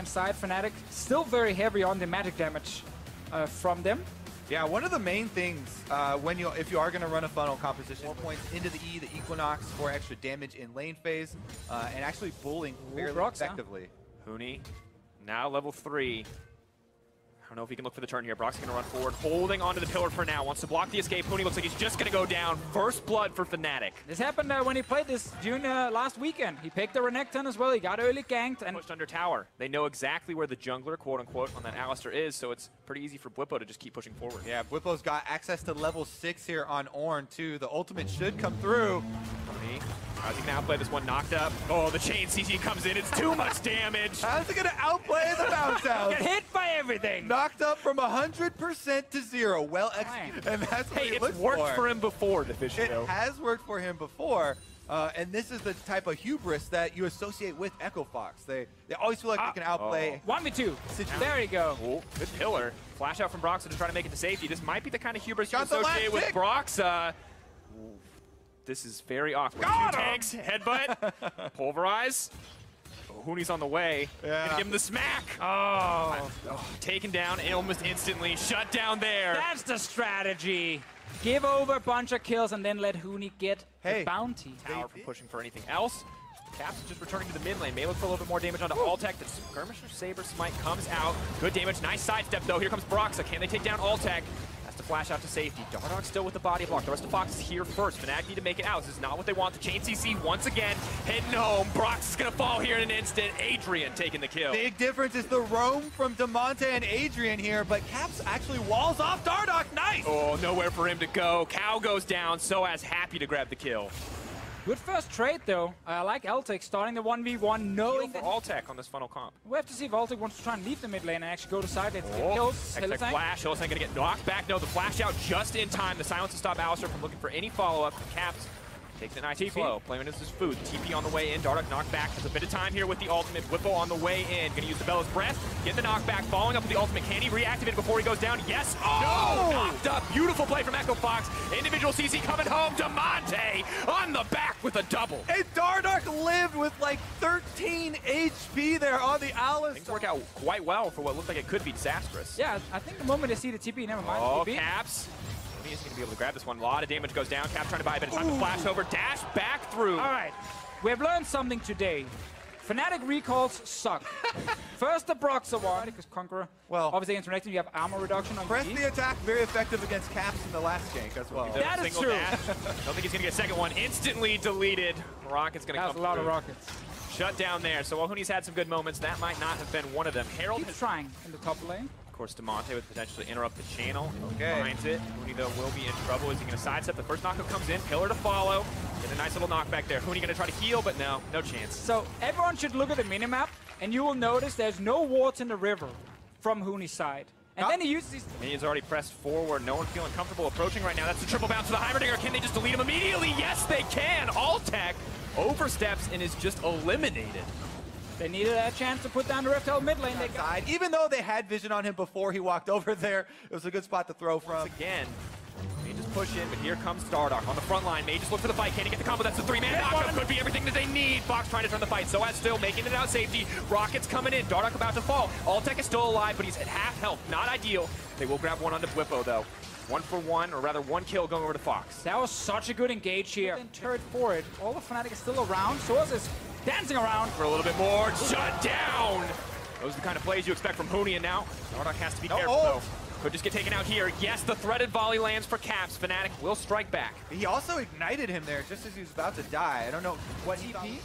second side. Fnatic still very heavy on the magic damage from them. Yeah, one of the main things if you are going to run a funnel composition, 4 points into the E, the Equinox for extra damage in lane phase, and actually bullying fairly effectively. Huni, now level 3. I don't know if he can look for the turn here. Brock's going to run forward, holding onto the pillar for now. Wants to block the escape. Huni looks like he's just going to go down. First blood for Fnatic. This happened when he played this last weekend. He picked the Renekton as well. He got early ganked and pushed under tower. They know exactly where the jungler, quote unquote, on that Alistar is, so it's pretty easy for Bwipo to just keep pushing forward. Yeah, Bwipo's got access to level 6 here on Ornn too. The ultimate should come through. Huni, how's he going to outplay this one? Knocked up. Oh, the chain CC comes in. It's too much damage. How's he going to outplay the bounce out? Get hit by everything. Knocked up from 100% to 0. Well executed. And that's what he looks for. It's worked for him before, Deficio. It has worked for him before. And this is the type of hubris that you associate with Echo Fox. They always feel like they can outplay. 1v2. There you go. Oh, good pillar. Flash out from Broxa to try to make it to safety. This might be the kind of hubris you Got the associate with tick. Broxa. This is very awkward. Two tanks, headbutt, pulverize. Oh, Huni's on the way. Yeah. Gonna give him the smack. Oh. Taken down almost instantly. Shut down there. That's the strategy. Give over a bunch of kills and then let Huni get the bounty. Tower from pushing for anything else. Caps is just returning to the mid lane. May look for a little bit more damage onto Altec. The Skirmisher Saber Smite comes out. Good damage. Nice sidestep though. Here comes Broxa. Can they take down Altec? Has to flash out to safety. Dardoch still with the body block. The rest of Fox is here first. Fnatic need to make it out. This is not what they want. The chain CC once again heading home. Brox is going to fall here in an instant. Adrian taking the kill. Big difference is the roam from Damonte and Adrian here, but Caps actually walls off Dardoch. Nice! Oh, nowhere for him to go. Cow goes down. So as happy to grab the kill. Good first trade though. I like Altec starting the 1v1, knowing for that Altec on this funnel comp. we have to see if Altec wants to try and leave the mid lane and actually go to side lane to get Oh, kills. Hextech flash. Hillsang gonna get knocked back. No, the flash out just in time. The silence to stop Alistar from looking for any follow-up. Caps takes it nice and slow. Playing as his food. TP on the way in. Dardoch knocked back. Has a bit of time here with the ultimate. Bwipo on the way in. Gonna use the Bella's Breath. Get the knockback. Following up with the ultimate. Can he reactivate it before he goes down? Yes. Oh! No! Knocked up. Beautiful play from Echo Fox. Individual CC coming home. Damonte on the back with a double. And Dardoch lived with like 13 HP there on the Alistar. Things work out quite well for what looked like it could be disastrous. Yeah, I think the moment they see the TP, never mind. Oh, TP. Caps. He's going to be able to grab this one. A lot of damage goes down. Cap trying to buy a bit of time to flash over. Dash back through. All right, we have learned something today. Fnatic recalls suck. First the Broxa one, because Conqueror. Well, obviously against Renekton you have armor reduction on press the attack, very effective against Caps in the last gank as well. That is true. Dash. Don't think he's going to get a second one. Instantly deleted. Rocket's going to come That was a lot of rockets. Shut down there. So while Huni's had some good moments, that might not have been one of them. Herald Keep has trying in the top lane. Of course, Damonte with potential to interrupt the channel. Okay. Finds it. Huni, though, will be in trouble. Is he going to sidestep? The first knockup comes in. Pillar to follow. Get a nice little knockback there. Huni going to try to heal, but no chance. So everyone should look at the minimap, and you will notice there's no wards in the river from Huni's side. And then he uses these... Minions already pressed forward. No one feeling comfortable approaching right now. That's the triple bounce to the Heimerdinger. Can they just delete him immediately? Yes, they can. Altec oversteps and is just eliminated. They needed a chance to put down the Rift Held mid lane. They got... Even though they had vision on him before he walked over there, it was a good spot to throw from. Once again, they just push in, but here comes Dardoch on the front line. May just look for the fight. Can he get the combo? That's the three-man knockup. Could be everything that they need. Fox trying to turn the fight. So as still making it out safety. Rockets coming in. Dardoch about to fall. Altec is still alive, but he's at half health. Not ideal. They will grab one onto Bwipo, though. 1 for 1, or rather 1 kill going over to Fox. That was such a good engage here. Then turret forward. All the Fnatic is still around. Soaz is dancing around. For a little bit more. Shut down! Those are the kind of plays you expect from Huni, and now Dardoch has to be careful, though. Could just get taken out here. Yes, the threaded volley lands for Caps. Fnatic will strike back. He also ignited him there just as he was about to die. I don't know what TP?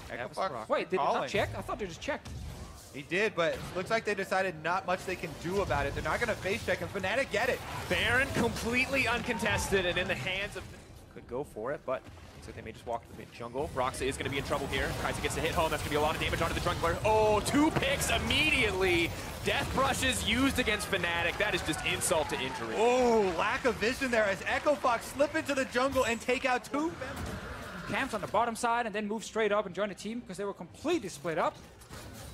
Echo Wait, did he not check? I thought they just checked. He did, but looks like they decided not much they can do about it. They're not going to face check, and Fnatic get it. Baron completely uncontested and in the hands of... Could go for it, but looks like they may just walk to the mid-jungle. Broxa is going to be in trouble here. Kaiser gets the hit home. That's going to be a lot of damage onto the jungler. Oh, 2 picks immediately. Death brushes used against Fnatic. That is just insult to injury. Oh, lack of vision there as Echo Fox slip into the jungle and take out 2 members. Camps on the bottom side and then move straight up and join the team because they were completely split up.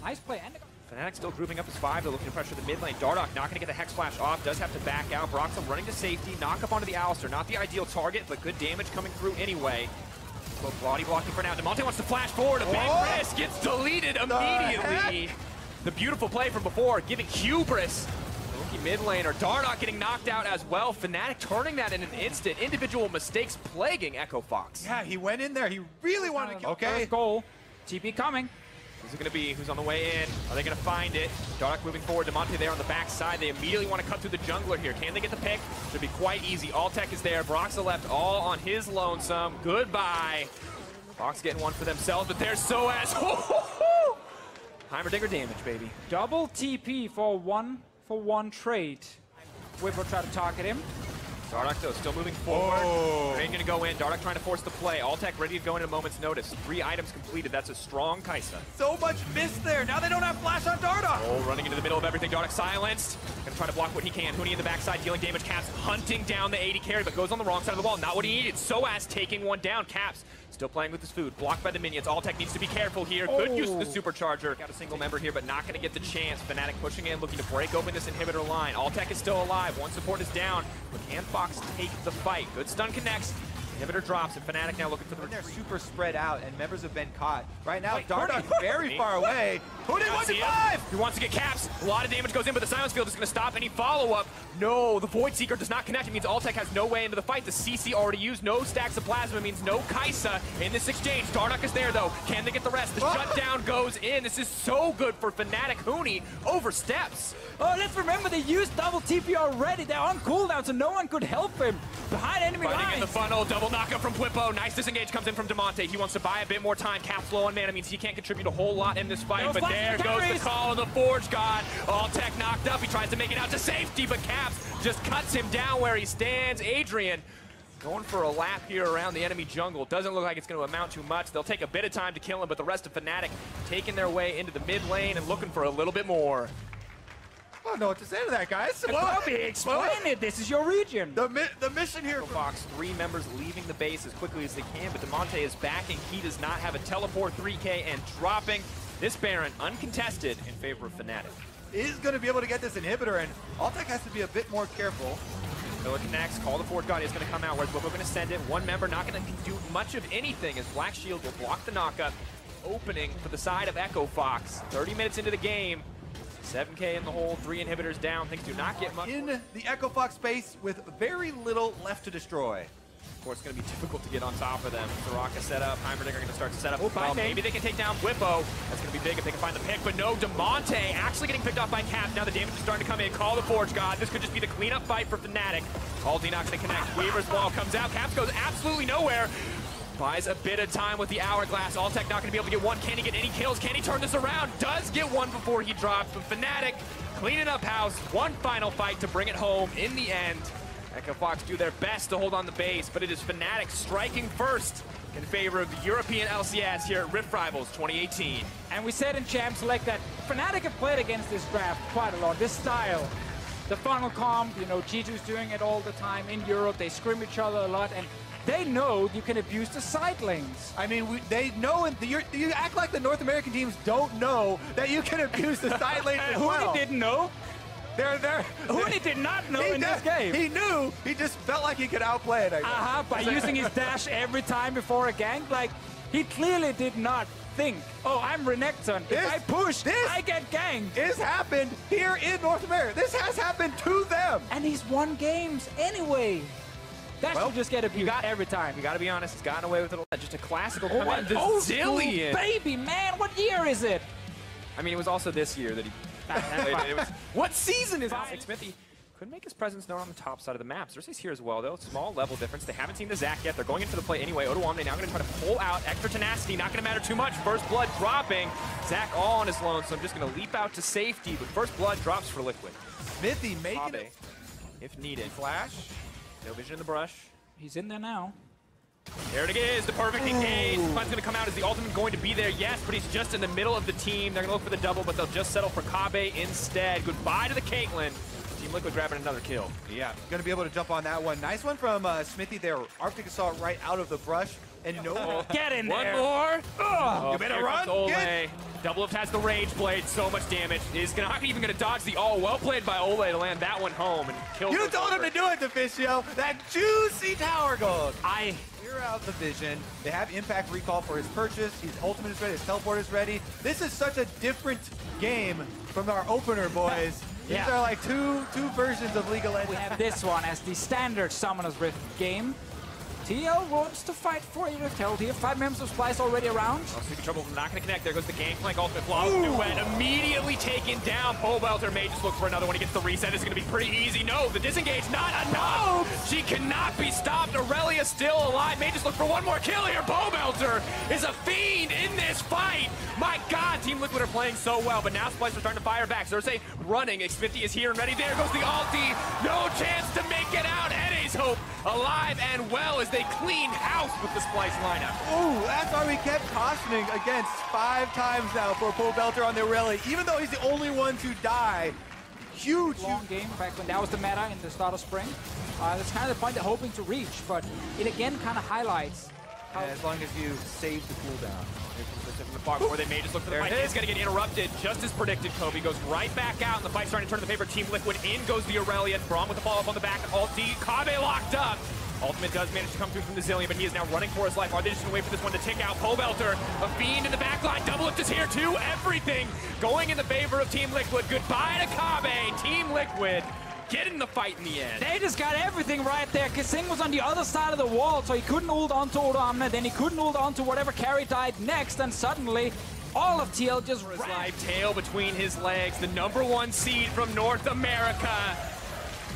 Nice play. And Fnatic still grouping up as 5. They're looking to pressure the mid lane. Dardoch not going to get the Hex Flash off. Does have to back out. Broxa running to safety. Knock up onto the Alistar. Not the ideal target, but good damage coming through anyway. Well, body blocking for now. Damonte wants to flash forward. A big risk. Gets deleted immediately. The beautiful play from before, giving hubris. Rookie mid laner, Dardoch getting knocked out as well. Fnatic turning that in an instant. Individual mistakes plaguing Echo Fox. Yeah, he went in there. He really wanted to kill. Okay. First goal. TP coming. Who's it going to be? Who's on the way in? Are they going to find it? Dardoch moving forward. Demonte there on the backside. They immediately want to cut through the jungler here. Can they get the pick? Should be quite easy. Alltech is there. Broxa left all on his lonesome. Goodbye. Fox getting one for themselves, but there's Soaz. Heimerdinger damage, baby. Double TP for one trade. Whipper try to target him. Dardoch, though, still moving forward. Rain gonna go in. Dardoch trying to force the play. Alltech ready to go in a moment's notice. 3 items completed. That's a strong Kai'Sa. So much miss there. Now they don't have flash on Dardoch. Oh, running into the middle of everything. Dardoch silenced. Gonna try to block what he can. Huni in the backside dealing damage. Caps hunting down the 80 carry, but goes on the wrong side of the wall. Not what he needed. Soaz taking one down. Caps still playing with his food. Blocked by the minions. Alltech needs to be careful here. Good use of the supercharger. Got a single member here, but not gonna get the chance. Fnatic pushing in, looking to break open this inhibitor line. Alltech is still alive. One support is down. But can Fox take the fight? Good stun connects. Inhibitor drops, and Fnatic now looking for the retreat. They're super spread out, and members have been caught. Right now, Dardoch very far away. Huni 1-5! He wants to get caps. A lot of damage goes in, but the silence field is going to stop any follow-up. No, the Void Seeker does not connect. It means Alltech has no way into the fight. The CC already used. No stacks of plasma means no Kai'Sa in this exchange. Dardoch is there, though. Can they get the rest? The shutdown goes in. This is so good for Fnatic. Huni oversteps. Oh, let's remember they used double TP already. They're on cooldown, so no one could help him. Behind enemy lines. Running in the funnel, double knockup from Whippo. Nice disengage comes in from Demonte. He wants to buy a bit more time. Cap low on mana means he can't contribute a whole lot in this fight. No, but there goes the call of the Forge God. Alltech knocked up. He tries to make it out to safety, but Caps just cuts him down where he stands. Adrian going for a lap here around the enemy jungle. Doesn't look like it's going to amount to much. They'll take a bit of time to kill him, but the rest of Fnatic taking their way into the mid lane and looking for a little bit more. I don't know what to say to that, guys. Bobby, explain it. This is your region. The mission here. Fox, 3 members leaving the base as quickly as they can, but Demonte is backing. He does not have a teleport. 3K and dropping this Baron uncontested in favor of Fnatic. Is going to be able to get this inhibitor, and Alltech has to be a bit more careful. Miller connects. Call the Forge God is going to come out. Where's Whippo going to send it? One member not going to do much of anything as Black Shield will block the knockup. Opening for the side of Echo Fox. 30 minutes into the game. 7K in the hole, 3 inhibitors down. Things do not get much. In the Echo Fox space with very little left to destroy. Of course, it's going to be difficult to get on top of them. Soraka set up. Heimerdinger going to start to set up. Well, maybe they can take down Whippo. That's going to be big if they can find the pick. But no, Demonte actually getting picked off by Caps. Now the damage is starting to come in. Call the Forge God. This could just be the cleanup fight for Fnatic. Aldi not going to connect. Weaver's wall comes out. Caps goes absolutely nowhere. Buys a bit of time with the hourglass. Alltech not going to be able to get one. Can he get any kills? Can he turn this around? Does get one before he drops. But Fnatic cleaning up house. One final fight to bring it home in the end. Echo Fox do their best to hold on the base, but it is Fnatic striking first in favor of the European LCS here at Rift Rivals 2018. And we said in Champ Select that Fnatic have played against this draft quite a lot, this style. The funnel comp, you know, G2's doing it all the time in Europe. They scrim each other a lot, and they know you can abuse the side lanes. I mean, they know, and you act like the North American teams don't know that you can abuse the side lanes as well. Huni didn't know. Huni did not know in this game. He knew. He just felt like he could outplay it, I guess. By using his dash every time before a gank. Like, he clearly did not think, oh, I'm Renekton. If I push, I get ganked. This happened here in North America. This has happened to them. And he's won games anyway. That should just get abused every time. You got to be honest, he's gotten away with it a lot. Just a classical command. The Zillion. Baby, man, what year is it? I mean, it was also this year that he played it. What season is it? Smithy couldn't make his presence known on the top side of the map. Xerxes here as well, though. Small level difference. They haven't seen the Zac yet. They're going into the play anyway. Odoamne now going to try to pull out. Extra tenacity. Not going to matter too much. First blood dropping. Zac all on his loan, so I'm just going to leap out to safety. But first blood drops for Liquid. Smithy making it. If needed. Flash. No vision in the brush. He's in there now. There it is, the perfect engage. The fun's gonna come out. Is the ultimate going to be there? Yes, but he's just in the middle of the team. They're gonna look for the double, but they'll just settle for Kabe instead. Goodbye to the Caitlyn. Team Liquid grabbing another kill. Yeah, gonna be able to jump on that one. Nice one from Smithy there. Arctic Assault right out of the brush. And no. Get in there. One more. You better run. Double Lift has the Rage Blade. So much damage. Is not even going to dodge the all. Well played by Ole to land that one home and kill. You told him to do it, Deficio. That juicy tower gold. clear out the vision. They have impact recall for his purchase. His ultimate is ready. His teleport is ready. This is such a different game from our opener, boys. These are like two versions of League of Legends. We have this one as the standard Summoner's Rift game. TL wants to fight for a Rift Herald here. 5 members of Splice already around. Oh, Sleepy Trouble not going to connect. There goes the Gangplank ultimate flaw. Duet immediately taken down. Pobelter may just look for another one. He gets the reset. It's going to be pretty easy. No, the disengage not enough. She cannot be stopped. Aurelia still alive. May just look for one more kill here. Pobelter is a fiend in this fight. My God, Team Liquid are playing so well, but now Splice are starting to fire back. Xerxes running. X50 is here and ready. There goes the ulti. No chance to make it out. Eddie's Hope alive and well as they clean house with the Splice lineup. Ooh, that's why we kept cautioning against 5 times now for Pobelter on the Aurelia, even though he's the only one to die. Huge Long game back when that was the meta in the start of spring. That's kind of the point they're hoping to reach, but it again kind of highlights how as long as you save the cooldown. From the far before they may just look for the fight. It's going to get interrupted, just as predicted. Kobe goes right back out, and the fight's starting to turn in the favor of Team Liquid. In goes the Aurelia. Braum with the follow-up on the back. Ulti. Kabe locked up. Ultimate does manage to come through from the Zillion, but he is now running for his life. Are they just going to wait for this one to tick out? Pobelter, a fiend in the back line. Double Lift is here too. Everything going in the favor of Team Liquid. Goodbye to Kabe. Team Liquid getting the fight in the end. they just got everything right there. Kasing was on the other side of the wall, so he couldn't ult onto Odoamne, then he couldn't ult onto whatever carry died next, and suddenly all of TL just His live tail between his legs. The #1 seed from North America.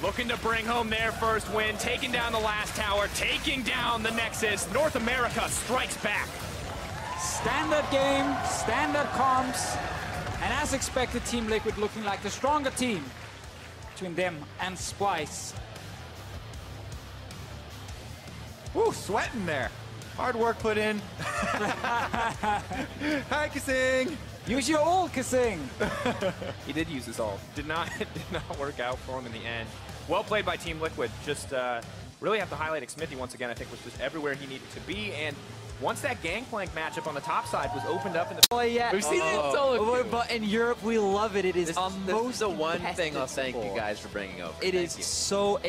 Looking to bring home their first win, taking down the last tower, taking down the Nexus. North America strikes back. Standard game, standard comps, and as expected, Team Liquid looking like the stronger team between them and Splice. Ooh, sweating there. Hard work put in. Hi, Kasing. Use your ult, Kasing. He did use his ult. Did not work out for him in the end. Well played by Team Liquid. Just really have to highlight Xmithy once again. I think was just everywhere he needed to be. And once that Gangplank matchup on the top side was opened up in the... Oh, yeah. We've seen it solo. But in Europe, we love it. It is This is the one thing I'll thank you guys for bringing over. It is so,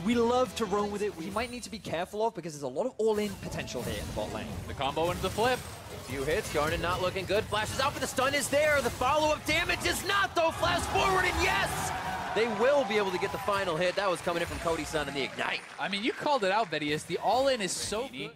we love to roam with it. We might need to be careful of because there's a lot of all-in potential here in the bot lane. The combo into the flip. Few hits, Yarnan not looking good. Flashes out, but the stun is there. The follow-up damage is not, though. Flash forward, and yes! They will be able to get the final hit. That was coming in from Cody-san and the Ignite. I mean, you called it out, Vedius. The all-in is so good.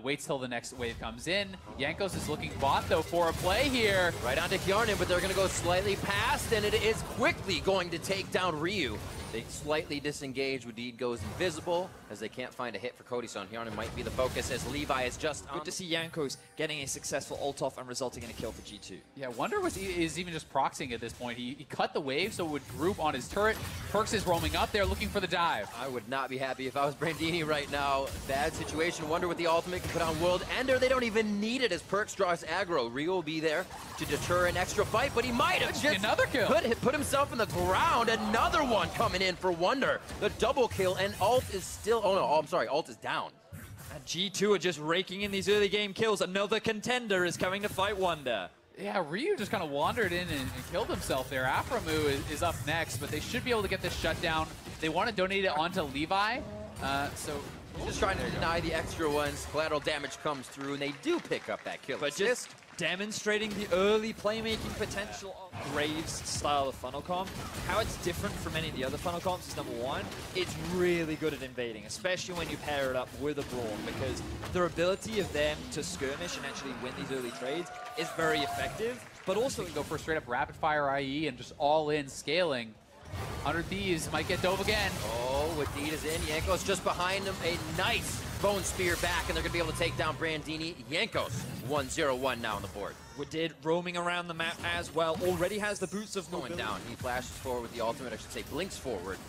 Waits till the next wave comes in. Jankos is looking bot, though, for a play here. Right onto Yarnan, but they're going to go slightly past, and it is quickly going to take down Ryu. They slightly disengage. Wadid goes invisible as they can't find a hit for Cody-san. Yarnan might be the focus as Levi is just Good to see Jankos getting a successful ult off and resulting in a kill for G2. Yeah, Wonder is even just proxying at this point. He cut the wave so it would group on his turret. Perks is roaming up there looking for the dive. I would not be happy if I was Brandini right now. Bad situation. Wonder what the ultimate can put on World Ender. They don't even need it as Perks draws aggro. Ryu will be there to deter an extra fight, but he might have just another kill. Put himself in the ground. Another one coming in for Wonder. The double kill, and ult is still... Oh, no, I'm sorry. Ult is down. And G2 are just raking in these early game kills. Another contender is coming to fight Wonder. Yeah, Ryu just kind of wandered in and killed himself there. Aframu is up next, but they should be able to get this shutdown. They want to donate it onto Levi, so... Just trying to deny the extra ones. Collateral damage comes through, and they do pick up that kill. But just demonstrating the early playmaking potential of Graves' style of funnel comp. How it's different from any of the other funnel comps is #1, it's really good at invading, especially when you pair it up with a Braum, because their ability of them to skirmish and actually win these early trades is very effective, but also go for straight up rapid fire IE and just all in scaling. 100 Thieves might get dove again. Oh, Wadid is in. Jankos just behind him. A nice bone spear back, and they're going to be able to take down Brandini. Jankos, 1-0-1 now on the board. Wadid roaming around the map as well. Already has the boots of Going mobility. down. He flashes forward with the ultimate, I should say blinks forward.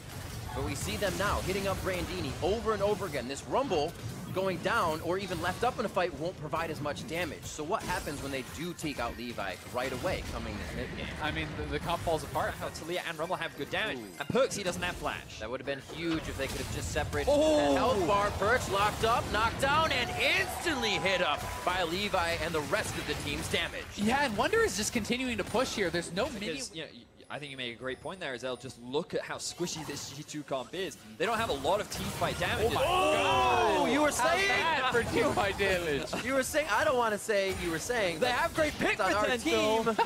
But we see them now hitting up Brandini over and over again. This Rumble going down or even left up in a fight won't provide as much damage. So what happens when they do take out Levi right away coming this mid game? I mean, the comp falls apart. Talia and Rumble have good damage. Ooh. And Perksy doesn't have flash. That would have been huge if they could have just separated Oh! that health bar. Perch locked up, knocked down, and instantly hit up by Levi and the rest of the team's damage. Yeah, and Wonder is just continuing to push here. There's no mini... Because, you know, I think you make a great point there, Azelle. Just look at how squishy this G2 comp is. They don't have a lot of team fight damage. Oh my God! You were saying bad for team fight damage. You were saying, I don't want to say you were saying. They have great pick on our potential. team.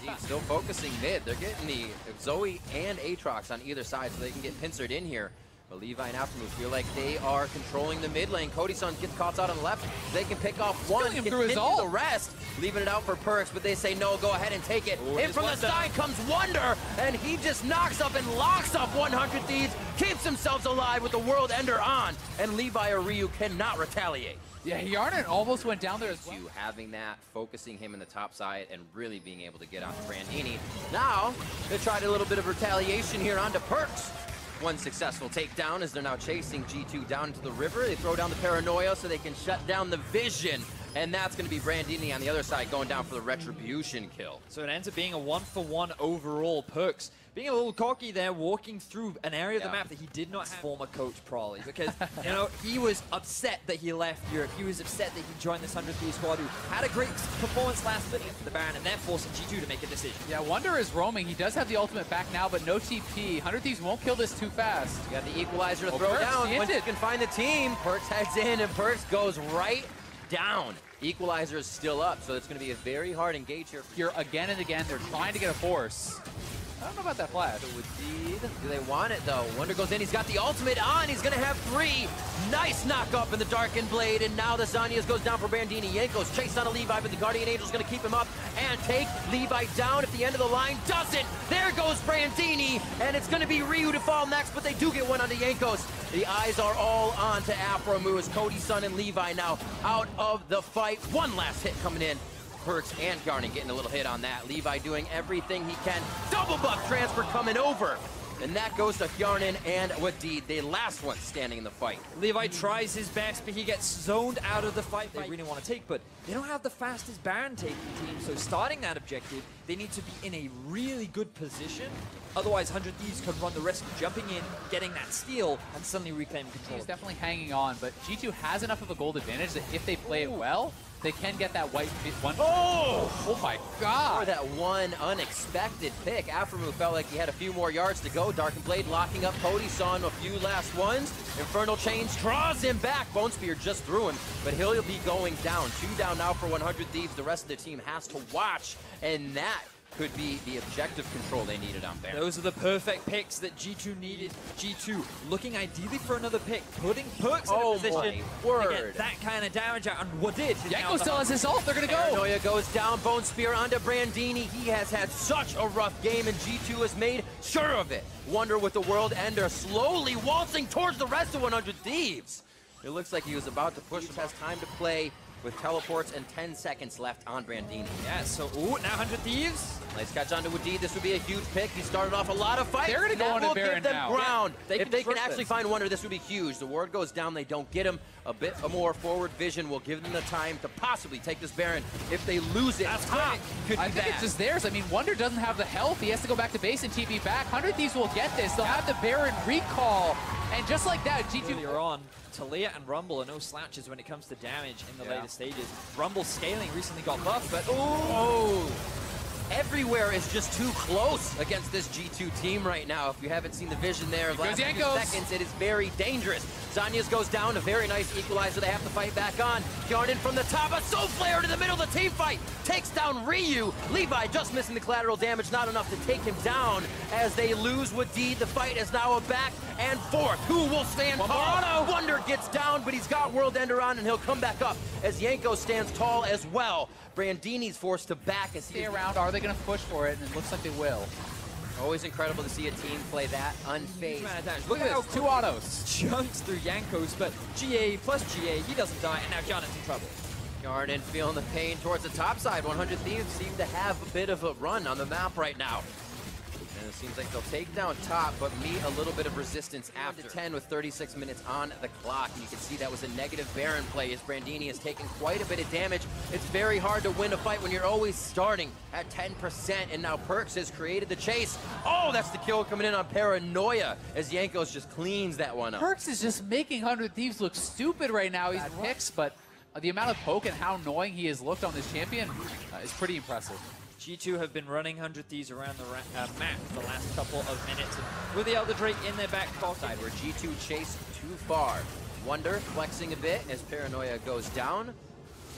He's still focusing mid. They're getting the Zoe and Aatrox on either side so they can get pincered in here. But Levi and Aftermove feel like they are controlling the mid lane. Cody Sun gets caught out on the left. They can pick off one, continue the rest, leaving it out for Perks, but they say no, go ahead and take it. In from the side comes Wonder, and he just knocks up and locks up 100 Thieves, keeps themselves alive with the World Ender on, and Levi or Ryu cannot retaliate. Yeah, Yarnan almost went down there as well. Having that, focusing him in the top side, and really being able to get onto Brandini. Now, they tried a little bit of retaliation here onto Perks. One successful takedown as they're now chasing G2 down into the river. They throw down the Paranoia so they can shut down the vision. And that's going to be Brandini on the other side going down for the Retribution kill. So it ends up being a 1-for-1 overall. Perks being a little cocky there, walking through an area of the map that he did not have. Former coach probably, because you know he was upset that he left Europe. He was upset that he joined this 100 Thieves squad, who had a great performance last minute for the Baron, and they're forcing G2 to make a decision. Yeah, Wonder is roaming. He does have the ultimate back now, but no TP. 100 Thieves won't kill this too fast. You got the equalizer to throw Perks, down. Once you can find the team, Perks heads in, and Perks goes right down. Equalizer is still up, so it's going to be a very hard engage here. Here again and again, they're trying to get a force. I don't know about that flash. Do they want it, though? Wonder goes in. He's got the ultimate on. He's going to have 3. Nice knock up in the Darkened Blade. And now the Zanyas goes down for Bandini. Yanko's chased on a Levi, but the Guardian Angel's going to keep him up and take Levi down at the end of the line. Doesn't. There goes Brandini. And it's going to be Ryu to fall next, but they do get one onto Yankos. The eyes are all on to Afromu as Cody Sun and Levi now out of the fight. One last hit coming in. Perks and Garnet getting a little hit on that. Levi doing everything he can. Double buff transfer coming over. And that goes to Hjarnan and Wadid, the last one standing in the fight. Levi tries his best, but he gets zoned out of the fight they really want to take, but they don't have the fastest Baron taking team, so starting that objective, they need to be in a really good position. Otherwise, 100 Thieves could run the risk of jumping in, getting that steal, and suddenly reclaiming control. He's definitely hanging on, but G2 has enough of a gold advantage that if they play it well, they can get that white one. Oh my God. For that one unexpected pick. Afromu felt like he had a few more yards to go. Darkened Blade locking up Cody. Saw him a few last ones. Infernal Chains draws him back. Bone Spear just threw him, but he'll be going down. 2 down now for 100 Thieves. The rest of the team has to watch, and that could be the objective control they needed on Baron. Those are the perfect picks that G2 needed. G2 looking ideally for another pick, putting Perks in a position to get that kind of damage out. And what did? Yanko still has his ult. They're going to go. Paranoia goes down. Bone Spear onto Brandini. He has had such a rough game, and G2 has made sure of it. Wonder with the World Ender slowly waltzing towards the rest of 100 Thieves. It looks like he was about to push. Has time to play with teleports and 10 seconds left on Brandini. Yeah, so, now 100 Thieves. Nice catch onto Wadid. This would be a huge pick. He started off a lot of fights. They're going to go on to Baron now. Ground. Yeah, if they can actually find Wonder, this would be huge. The ward goes down. They don't get him. A bit more forward vision will give them the time to possibly take this Baron. If they lose it, I think it's just theirs. I mean, Wonder doesn't have the health. He has to go back to base and TP back. 100 Thieves will get this. They'll have the Baron recall. And just like that, G2... Earlier on, Talia and Rumble are no slouches when it comes to damage in the later stages. Rumble's scaling recently got buffed, but everywhere is just too close against this G2 team right now. If you haven't seen the vision there, last few seconds, it is very dangerous. Zanyas goes down, a very nice equalizer they have to fight back on. Hjarnan from the top, a Soul Flare to the middle of the team fight, takes down Ryu. Levi just missing the collateral damage, not enough to take him down as they lose Wadid. The fight is now a back and forth. Who will stand tall? Wonder gets down, but he's got World Ender on, and he'll come back up as Yanko stands tall as well. Brandini's forced to back as he stay around. Are they going to push for it? And it looks like they will. Always incredible to see a team play that unfazed. Look at this, 2 autos. Chunks through Yankos, but GA plus GA, he doesn't die, and now Jonathan's in trouble. Hjarnan feeling the pain towards the top side. 100 Thieves seem to have a bit of a run on the map right now. And it seems like they'll take down top, but meet a little bit of resistance after 10 with 36 minutes on the clock. And you can see that was a negative Baron play as Brandini has taken quite a bit of damage. It's very hard to win a fight when you're always starting at 10%. And now Perks has created the chase. Oh, that's the kill coming in on Paranoia as Yankos just cleans that one up. Perks is just making 100 Thieves look stupid right now. He's picks, but the amount of poke and how annoying he has looked on this champion is pretty impressive. G2 have been running 100 Thieves around the map for the last couple of minutes. And with the Elder Drake in their back pocket, Where G2 chased too far. Wonder flexing a bit as Paranoia goes down.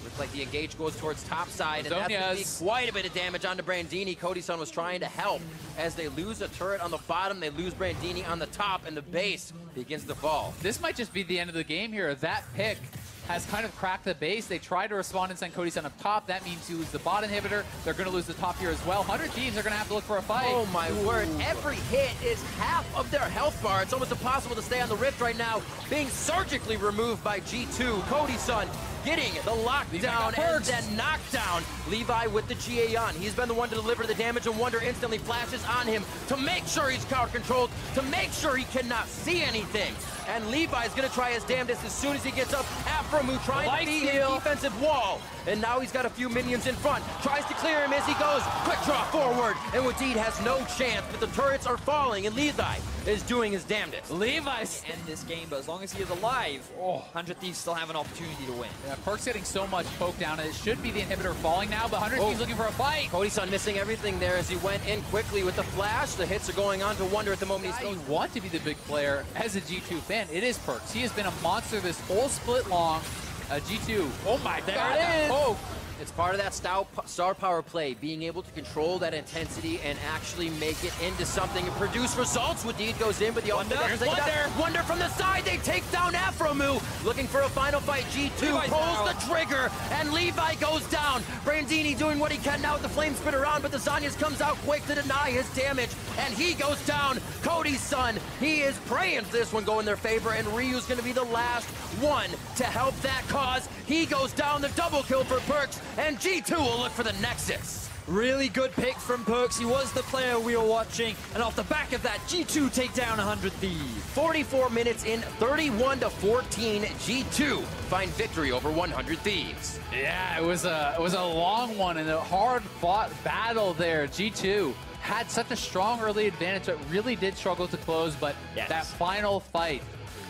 Looks like the engage goes towards top side, and that's going to be quite a bit of damage onto Brandini. Cody-san was trying to help as they lose a turret on the bottom. They lose Brandini on the top, and the base begins to fall. This might just be the end of the game here. That pick has kind of cracked the base. They try to respond and send Cody-san up top. That means you lose the bot inhibitor. They're going to lose the top here as well. 100 Thieves are going to have to look for a fight. Oh my word, every hit is half of their health bar. It's almost impossible to stay on the Rift right now. Being surgically removed by G2. Cody-san getting the lockdown and then knockdown. Levi with the GA on. He's been the one to deliver the damage, and Wonder instantly flashes on him to make sure he's crowd controlled, to make sure he cannot see anything. And Levi's gonna try his damnedest as soon as he gets up. Aframu trying to beat his defensive wall. And now he's got a few minions in front. Tries to clear him as he goes. Quick draw forward. And Wadid has no chance, but the turrets are falling, and Levi is doing his damnedest. Levi's end this game, but as long as he is alive, 100 Thieves still have an opportunity to win. Yeah, Perk's getting so much poke down, and it should be the inhibitor falling now, but 100 Thieves looking for a fight. Cody-san missing everything there as he went in quickly with the flash. The hits are going on to Wonder at the moment. You want to be the big player as a G2 fan. It is Perks. He has been a monster this whole split long. G2. Oh my God. There it is. Oh. It's part of that star power play, being able to control that intensity and actually make it into something and produce results. Wadid goes in, but the Wonder from the side. They take down Aframu. Looking for a final fight. G2 pulls the trigger, and Levi goes down. Brandini doing what he can now with the flame spitter on, but the Zanyas comes out quick to deny his damage, and he goes down. Cody's-san, he is praying for this one go in their favor, and Ryu's going to be the last one to help that cause. He goes down, the double kill for Perks, and G2 will look for the Nexus. Really good pick from Perks. He was the player we were watching, and off the back of that, G2 take down 100 Thieves. 44 minutes in, 31-14, G2 find victory over 100 Thieves. Yeah, it was a long one and a hard-fought battle there. G2 had such a strong early advantage, but really did struggle to close, but that final fight,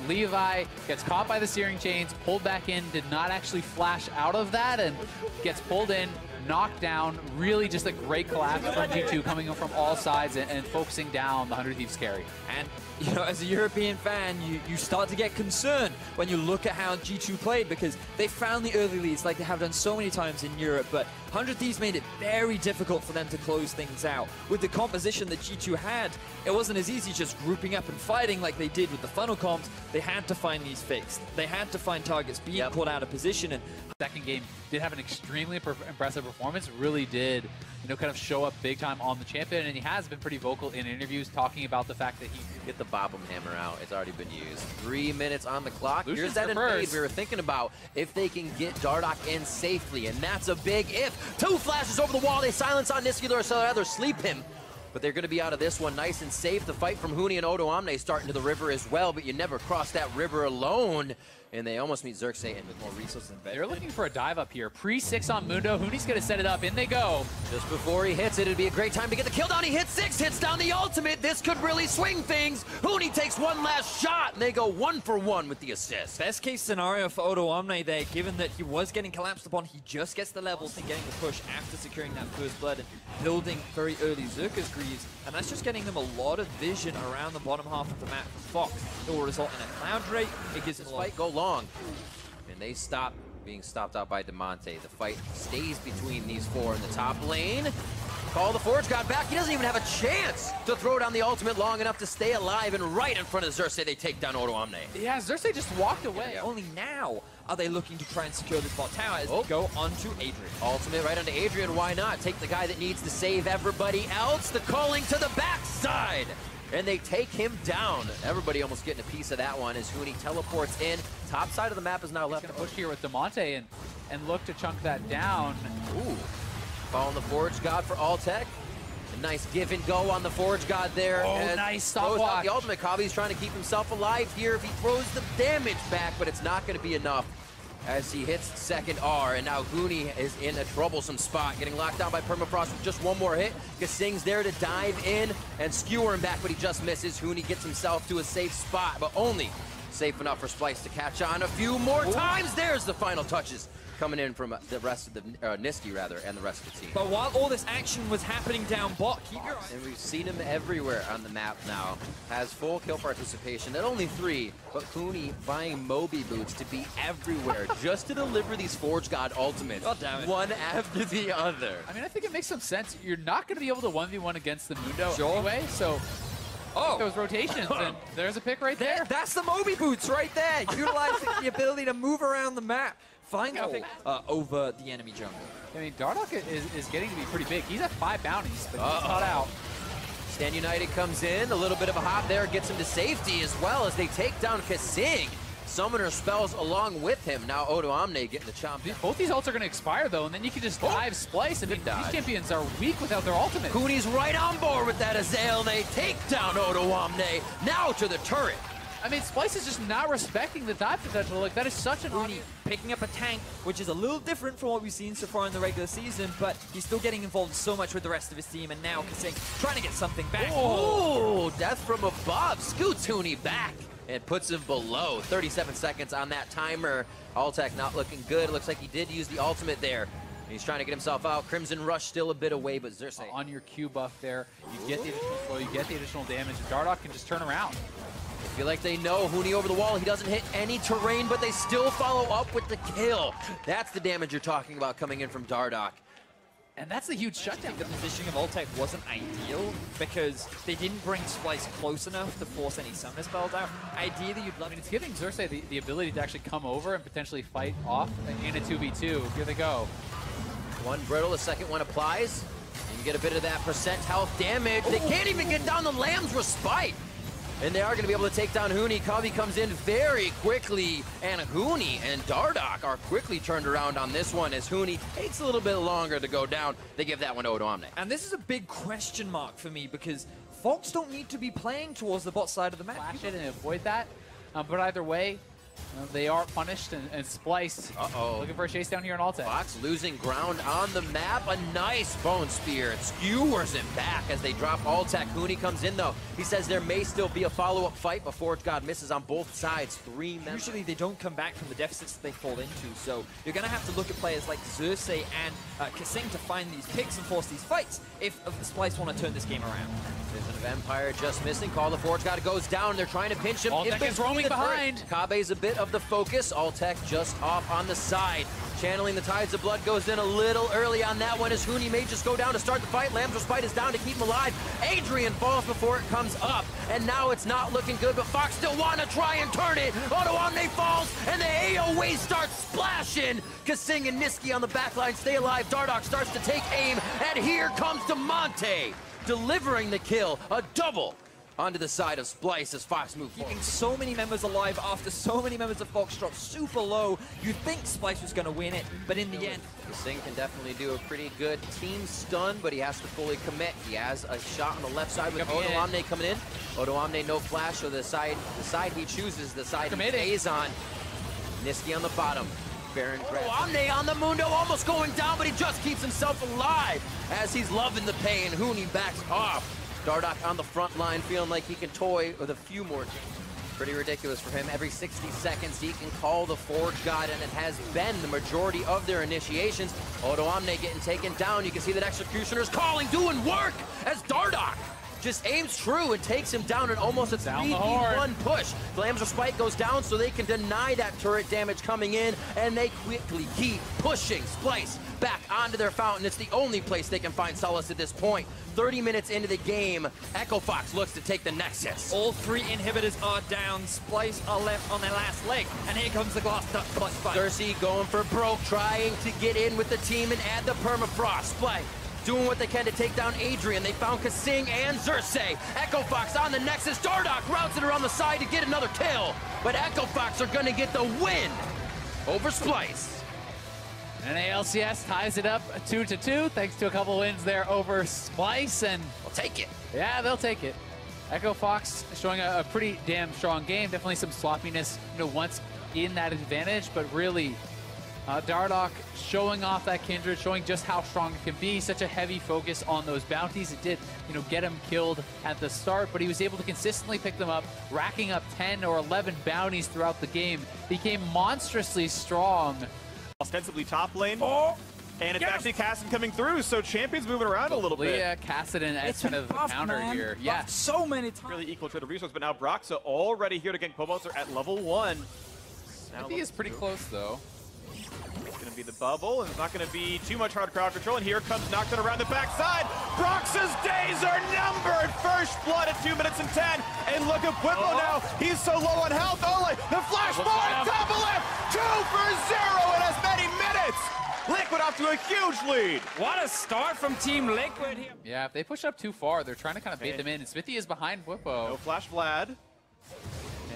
Levi gets caught by the steering chains, pulled back in, did not actually flash out of that, and gets pulled in, knocked down. Really just a great collapse from G2 coming in from all sides and focusing down the 100 Thieves carry. And, you know, as a European fan, you start to get concerned when you look at how G2 played, because they found the early leads like they have done so many times in Europe, but 100 Thieves made it very difficult for them to close things out. With the composition that G2 had, it wasn't as easy just grouping up and fighting like they did with the funnel comps. They had to find these fixed. They had to find targets being caught out of position. And second game did have an extremely impressive performance. Really did, you know, kind of show up big time on the champion, and he has been pretty vocal in interviews talking about the fact that he get the Bobbum hammer out. It's already been used. 3 minutes on the clock. Lucian's Here's that invade we were thinking about. If they can get Dardoch in safely, and that's a big if. 2 flashes over the wall. They silence on Niscular, so they'd rather sleep him. But they're going to be out of this one nice and safe. The fight from Huni and Odo Omne starting to the river as well, but you never cross that river alone. And they almost meet Xerxes with more resources than They're looking for a dive up here. Pre-6 on Mundo. Huni's going to set it up. In they go. Just before he hits it, it'd be a great time to get the kill down. He hits 6, hits down the ultimate. This could really swing things. Huni takes one last shot, and they go 1 for 1 with the assist. Best case scenario for Odo Omne there, given that he was getting collapsed upon. He just gets the levels and getting the push after securing that first blood and building very early Xerxes Greaves. And that's just getting them a lot of vision around the bottom half of the map for Fox. It will result in a cloud rate. It gives this fight go long. And they stop being stopped out by Demonte. The fight stays between these 4 in the top lane. Call the Forge God back. He doesn't even have a chance to throw down the ultimate long enough to stay alive. And right in front of Xerxes, they take down Odo Omne. Yeah, Xerxes just walked away. Only now are they looking to try and secure this bot tower as they go onto Adrian. Ultimate right onto Adrian. Why not? Take the guy that needs to save everybody else. The calling to the backside. And they take him down. Everybody almost getting a piece of that one as Huni teleports in. Top side of the map is now left. He's gonna push here with Demonte and look to chunk that down. Ooh. Following the Forge God for Altec. A nice give and go on the Forge God there. Oh, nice stopwatch. The ultimate. Kavi's trying to keep himself alive here if he throws the damage back, but it's not going to be enough as he hits second R, and now Huni is in a troublesome spot, getting locked down by Permafrost with just one more hit. Gasing's there to dive in and skewer him back, but he just misses. Huni gets himself to a safe spot, but only safe enough for Splice to catch on a few more times. There's the final touches coming in from the rest of the Niski rather, and the rest of the team. But while all this action was happening down bot, keep your eyes. And we've seen him everywhere on the map now. Has full kill participation at only 3, but Cooney buying Moby boots to be everywhere just to deliver these Forge God ultimates. God damn it. One after the other. I mean, I think it makes some sense. You're not going to be able to 1v1 against the Mundo Sure. anyway, so those rotations, and there's a pick right there. That's the Moby boots right there. Utilizing the ability to move around the map. Final over the enemy jungle. I mean, Dardoch is getting to be pretty big. He's at 5 bounties, but he's not out. Stand United comes in, a little bit of a hop there, gets him to safety as well as they take down Kasing. Summoner spells along with him. Now Odo Omne getting the chomp. Both these ults are going to expire, though, and then you can just dive Splice. I mean, these champions are weak without their ultimate. Cooney's right on board with that Azael. They take down Odo Omne. Now to the turret. I mean, Splice is just not respecting the dive potential. Like, that is such an Cooney picking up a tank, which is a little different from what we've seen so far in the regular season, but he's still getting involved so much with the rest of his team, and now Kasing trying to get something back. Oh, death from above. Scoots Cooney back and puts him below. 37 seconds on that timer. Altec not looking good. Looks like he did use the ultimate there. He's trying to get himself out. Crimson Rush still a bit away, but Xerxes. On your Q buff there, you get the additional flow, you get the additional damage. Dardoch can just turn around. I feel like they know Hooney over the wall. He doesn't hit any terrain, but they still follow up with the kill. That's the damage you're talking about coming in from Dardoch. And that's the huge shutdown. The positioning of Altec wasn't ideal because they didn't bring Splice close enough to force any summoner spells out. Ideally, you'd love. I mean, it's giving Xerxes the ability to actually come over and potentially fight off in a 2v2. Here they go. One brittle, the second one applies. And you get a bit of that percent health damage. They can't even get down the Lamb's Respite. And they are going to be able to take down Hooney. Kavi comes in very quickly, and Hooney and Dardoch are quickly turned around on this one as Hooney takes a little bit longer to go down. They give that one to Odo Omne. And this is a big question mark for me because Fox don't need to be playing towards the bot side of the map. Flash it and avoid that. But either way, they are punished and spliced. Looking for a chase down here on Altec. Fox losing ground on the map. A nice bone spear. It skewers him back as they drop Altec. Hooney comes in though. He says there may still be a follow-up fight before God misses on both sides. 3 members. Usually they don't come back from the deficits that they fall into, so you're going to have to look at players like Xerxes and Kasing to find these picks and force these fights if the Splice want to turn this game around. Vision of Empire just missing. Call the Forge God goes down. They're trying to pinch him. Altec is roaming behind. Kabe's a bit of the focus. Altec just off on the side. Channeling the Tides of Blood goes in a little early on that one as Hooney may just go down to start the fight. Lamb's Respite is down to keep him alive. Adrian falls before it comes up, and now it's not looking good, but Fox still want to try and turn it. Odo Omne falls, and the AoE starts splashing. Kasing and Niski on the backline stay alive. Dardoch starts to take aim, and here comes DeMonte, delivering the kill. A double onto the side of Splice as Fox moves forward. Keeping so many members alive after so many members of Fox drop super low. You'd think Splice was going to win it, but in the end... Kasing can definitely do a pretty good team stun, but he has to fully commit. He has a shot on the left side with Odo Omne coming in. Odo Omne no flash, so the side he chooses, the side he stays on. Niski on the bottom. Baron grabs. Omne on the Mundo, almost going down, but he just keeps himself alive as he's loving the pain. Hooney backs off. Dardoch on the front line, feeling like he can toy with a few more teams. Pretty ridiculous for him. Every 60 seconds, he can call the Forge God, and it has been the majority of their initiations. Odo Omne getting taken down. You can see that Executioner's calling, doing work as Dardoch just aims true and takes him down in almost a 3v1 push. Lamb's Respite goes down so they can deny that turret damage coming in, and they quickly keep pushing Splice back onto their fountain. It's the only place they can find solace at this point. 30 minutes into the game, Echo Fox looks to take the Nexus. All 3 inhibitors are down. Splice are left on their last leg. And here comes the glass clutch fight. Xerxes going for broke, trying to get in with the team and add the permafrost. Splice doing what they can to take down Adrian. They found Kasing and Xerxes. Echo Fox on the Nexus. Dardoch routes it around the side to get another kill. But Echo Fox are going to get the win over Splice. And LCS ties it up 2-2, thanks to a couple wins there over Splice, and I'll take it. Yeah, they'll take it. Echo Fox showing a pretty damn strong game. Definitely some sloppiness, once in that advantage, but really, Dardoch showing off that Kindred, showing just how strong it can be. Such a heavy focus on those bounties. It did, get him killed at the start, but he was able to consistently pick them up, racking up 10 or 11 bounties throughout the game. Became monstrously strong ostensibly top lane. Oh! And it's actually Cassidon coming through, so Champion's moving around a little bit. Yeah, Cassidon as kind of the buff, counter man. here. Yeah, so many times. Really equal trade of resources, but now Broxa already here to gank Pobelter at level 1. I think he's pretty close, though. It's going to be the bubble, and it's not going to be too much hard crowd control, and here comes Nocturne around the backside. Broxa's days are numbered! First blood at 2 minutes and 10, and look at Whippo now. He's so low on health. Ole, the flash forward, double it! 2 for 0 in as many minutes! Liquid off to a huge lead. What a start from Team Liquid here. Yeah, if they push up too far, they're trying to kind of bait them in. And Smithy is behind Whippo. No flash Vlad.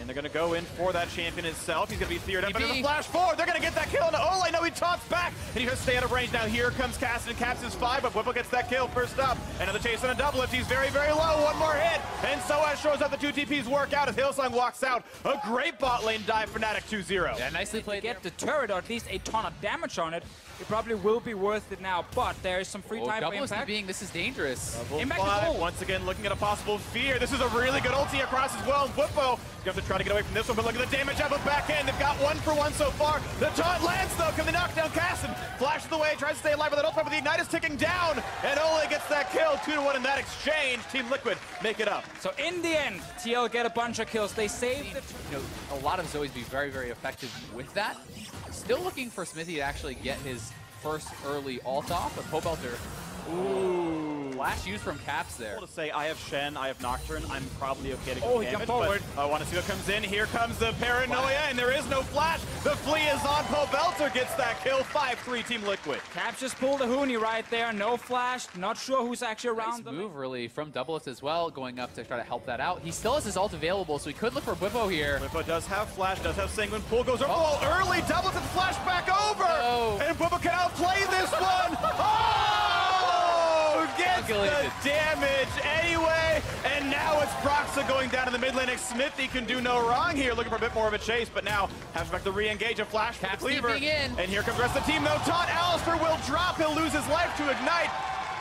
And they're going to go in for that champion itself. He's going to be feared up. And the flash forward. They're going to get that kill into Ole. No, he taunts back. And he has to stay out of range. Now here comes Cassidon. Caps his 5, but Whippo gets that kill first up. Another chase on a double lift. He's very, very low. One more hit. And Soaz shows up. The 2 TPs work out as Hillsong walks out. A great bot lane dive for Fnatic 2-0. Yeah, nicely played. Get the turret, or at least a ton of damage on it. It probably will be worth it now, but there is some free time for Impact. This is dangerous. Impact once again looking at a possible fear. This is a really good ulti across as well. Whippo going to have to try to get away from this one, but look at the damage up and back end. They've got 1 for 1 so far. The taunt lands though. Can they knock down Cassidon? Flashes away, tries to stay alive with that ultimate, but the Ignite is ticking down. And Ole gets that kill. 2-1 in that exchange. Team Liquid make it up. So in the end, TL get a bunch of kills. They saved it. You know, a lot of Zoes be very, very effective with that. Still looking for Smithy to actually get his first early ult off, but Pobelter. Ooh. Flash used from Caps there. To say I have Shen, I have Nocturne, I'm probably okay to go damage, but I want to see what comes in. Here comes the paranoia, and there is no flash. The flea is on. Pobelter gets that kill. 5-3 Team Liquid. Caps just pulled a Hoonie right there. No flash. Not sure who's actually around them. Nice move, really, from Doublelift as well, going up to try to help that out. He still has his ult available, so he could look for Whippo here. Whippo does have flash, does have Sanguine. Pull goes over. Oh, early. Doublelift flash back over. Oh. And Whippo can outplay this one. Oh! Gets the damage anyway, and now it's Broxa going down in the mid lane. Smithy can do no wrong here, looking for a bit more of a chase, but now has back to re-engage a flash for the cleaver. And here comes the rest of the team, though. Taunt Alistair will drop, he'll lose his life to Ignite.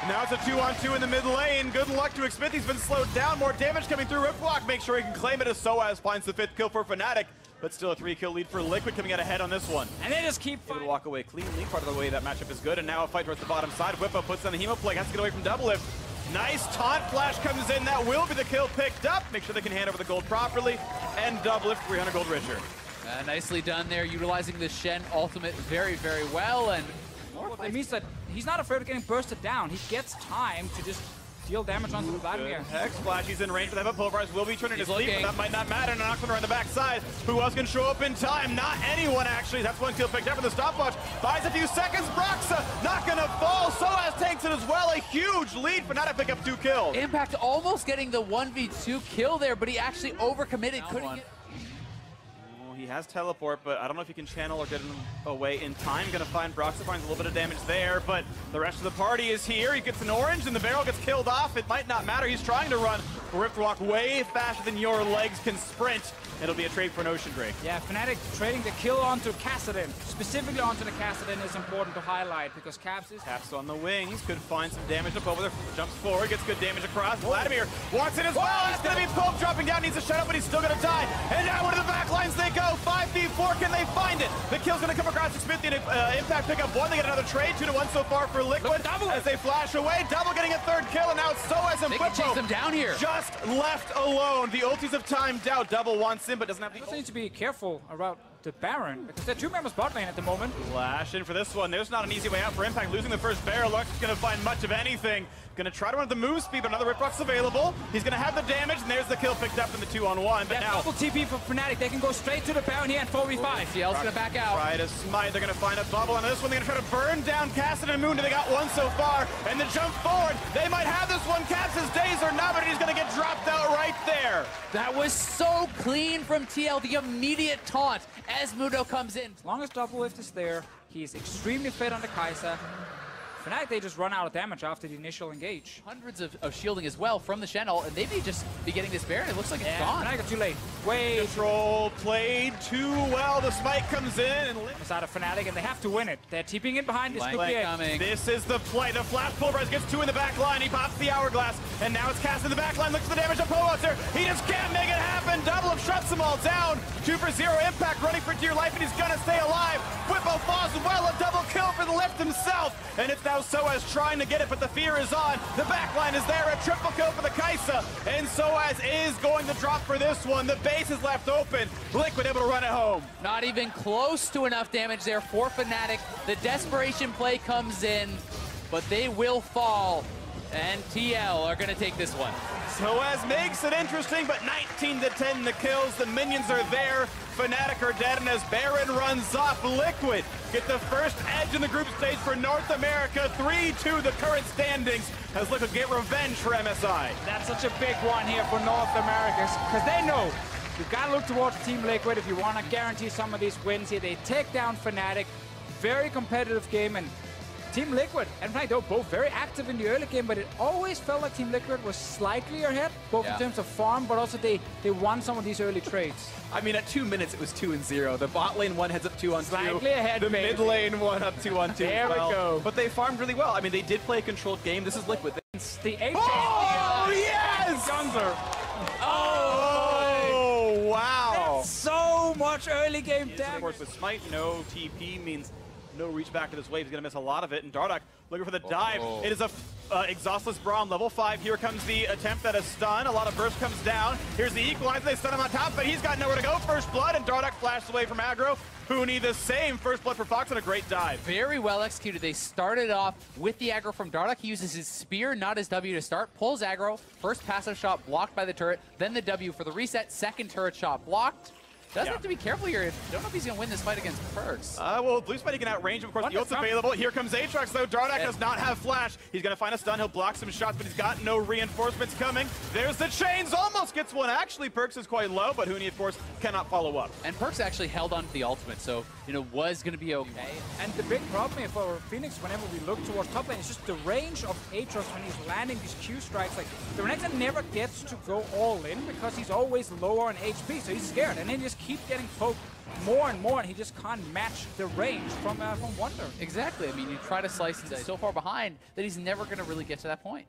Now it's a 2-on-2 in the mid lane. Good luck to Smithy. He's been slowed down, more damage coming through. Ripwalk, make sure he can claim it as Soaz finds the 5th kill for Fnatic. But still a 3-kill lead for Liquid coming out ahead on this one. And they just keep able to walk away cleanly. Part of the way that matchup is good. And now a fight towards the bottom side. Whippo puts on the Hemoplague. Has to get away from Doublelift. Nice taunt flash comes in. That will be the kill picked up. Make sure they can hand over the gold properly. And Doublelift 300 gold richer. Nicely done there, utilizing the Shen ultimate very, very well. And it means that he's not afraid of getting bursted down. He gets time to just deal damage onto the Vladimir. Hex Flash, he's in range, but the Pulverize will be turning to sleep, but that might not matter. Nocturne around the backside. Who else can show up in time? Not anyone, actually. That's one kill picked up for the stopwatch. Buys a few seconds. Broxa not gonna fall. Soaz takes it as well. A huge lead for Fnatic pick up 2 kills. Impact almost getting the 1v2 kill there, but he actually overcommitted. Couldn't get. He has teleport, but I don't know if he can channel or get him away in time. Gonna find Broxa, finds a little bit of damage there, but the rest of the party is here. He gets an orange, and the barrel gets killed off. It might not matter. He's trying to run. Riftwalk way faster than your legs can sprint. It'll be a trade for an Ocean Drake. Yeah, Fnatic trading the kill onto Cassidon. Specifically onto the Cassidon is important to highlight because Caps on the wings. Could find some damage up over there. Jumps forward, gets good damage across. Vladimir wants it as well. He's going to be Pope dropping down. Needs a shut up, but he's still going to die. And now into the back lines they go. 5v4. Can they find it? The kill's going to come across to Smithy and Impact pick up 1. They get another trade. 2-1 so far for Liquid. As they flash away. Double getting a 3rd kill, and now it's Soaz and Whippo. Chase them down here. Just left alone. The ultis have timed out. Double wants him, but doesn't have the ult. Need to be careful about the Baron because there are 2 members bot lane at the moment. Flash in for this one. There's not an easy way out for Impact. Losing the first barrel. Lux is going to find much of anything. Going to try to run the move speed, but another Ripbox available. He's going to have the damage, and there's the kill picked up in the 2-on-1. But now double TP for Fnatic. They can go straight to the Baron here and 4v5. CL's going to back out. Try to smite. They're going to find a bubble on this one. They're going to try to burn down Cassidon and Moon. They got 1 so far, and the jump forward. They might have this one. Caps' days are not, but he's going to get dropped out right there. That was so clean from TL. The immediate taunt as Mudo comes in. As long as Doublelift is there, he's extremely fit on the Kai'Sa. Fnatic, they just run out of damage after the initial engage. Hundreds of shielding as well from the Shen'el, and they may just be getting this Baron. It looks like it's gone. Fnatic are too late. Way Control played too well. The smite comes in and it's out of Fnatic, and they have to win it. They're TPing in behind. This could be it. Coming. This is the play. The flash pulverize gets 2 in the back line. He pops the hourglass, and now it's cast in the back line. Looks for the damage of Poe-Outer. He just can't make it happen. Double up shuts them all down. 2 for 0 impact, running for dear life, and he's gonna stay alive. Whippo falls well. A double kill for the lift himself, and it's now Soaz trying to get it, but the fear is on. The back line is there. A triple kill for the Kai'Sa, and Soaz is going to drop for this one. The base is left open. Liquid able to run it home. Not even close to enough damage there for Fnatic. The desperation play comes in, but they will fall, and TL are going to take this one. Soaz makes it interesting, but 19-10 the kills. The minions are there. Fnatic are dead, and as Baron runs off, Liquid get the first edge in the group stage for North America. 3-2 the current standings as Liquid get revenge for MSI. That's such a big one here for North America, because they know you've got to look towards Team Liquid if you want to guarantee some of these wins here. They take down Fnatic. Very competitive game, and Team Liquid and Fnatic, they were both very active in the early game, but it always felt like Team Liquid was slightly ahead, both in terms of farm, but also they won some of these early trades. I mean, at 2 minutes, it was 2-0. The bot lane one heads up 2-on-2. Slightly ahead, the mid lane one up 2-on-2. There we go. But they farmed really well. I mean, they did play a controlled game. This is Liquid. The 8 Oh, yes! Gunzer. Oh, wow. That's so much early game damage. Of course, with Smite, no TP means no reach back to this wave. He's going to miss a lot of it. And Dardoch looking for the dive. It is a exhaustless Braum, level 5. Here comes the attempt at a stun. A lot of burst comes down. Here's the equalizer. They stun him on top, but he's got nowhere to go. First blood, and Dardoch flashed away from aggro. Huni the same. First blood for Fox and a great dive. Very well executed. They started off with the aggro from Dardoch. He uses his spear, not his W to start. Pulls aggro. First passive shot blocked by the turret. Then the W for the reset. Second turret shot blocked. Does have to be careful here. Don't know if he's going to win this fight against Perks. Well, Blue Spidey can outrange him. Of course, the ult's available. Here comes Aatrox, though. Dardoch does not have flash. He's going to find a stun. He'll block some shots, but he's got no reinforcements coming. There's the chains. Almost gets one. Actually, Perks is quite low, but Huni, of course, cannot follow up. And Perks actually held on to the ultimate, so, you know, was going to be okay. And the big problem here for Phoenix, whenever we look towards top lane, is just the range of Aatrox when he's landing these Q strikes. Like, the Renekton never gets to go all in because he's always lower on HP, so he's scared. And then he just keeps getting poked more and more, and he just can't match the range from Wonder. Exactly. I mean, you try to slice it so far behind that he's never going to really get to that point.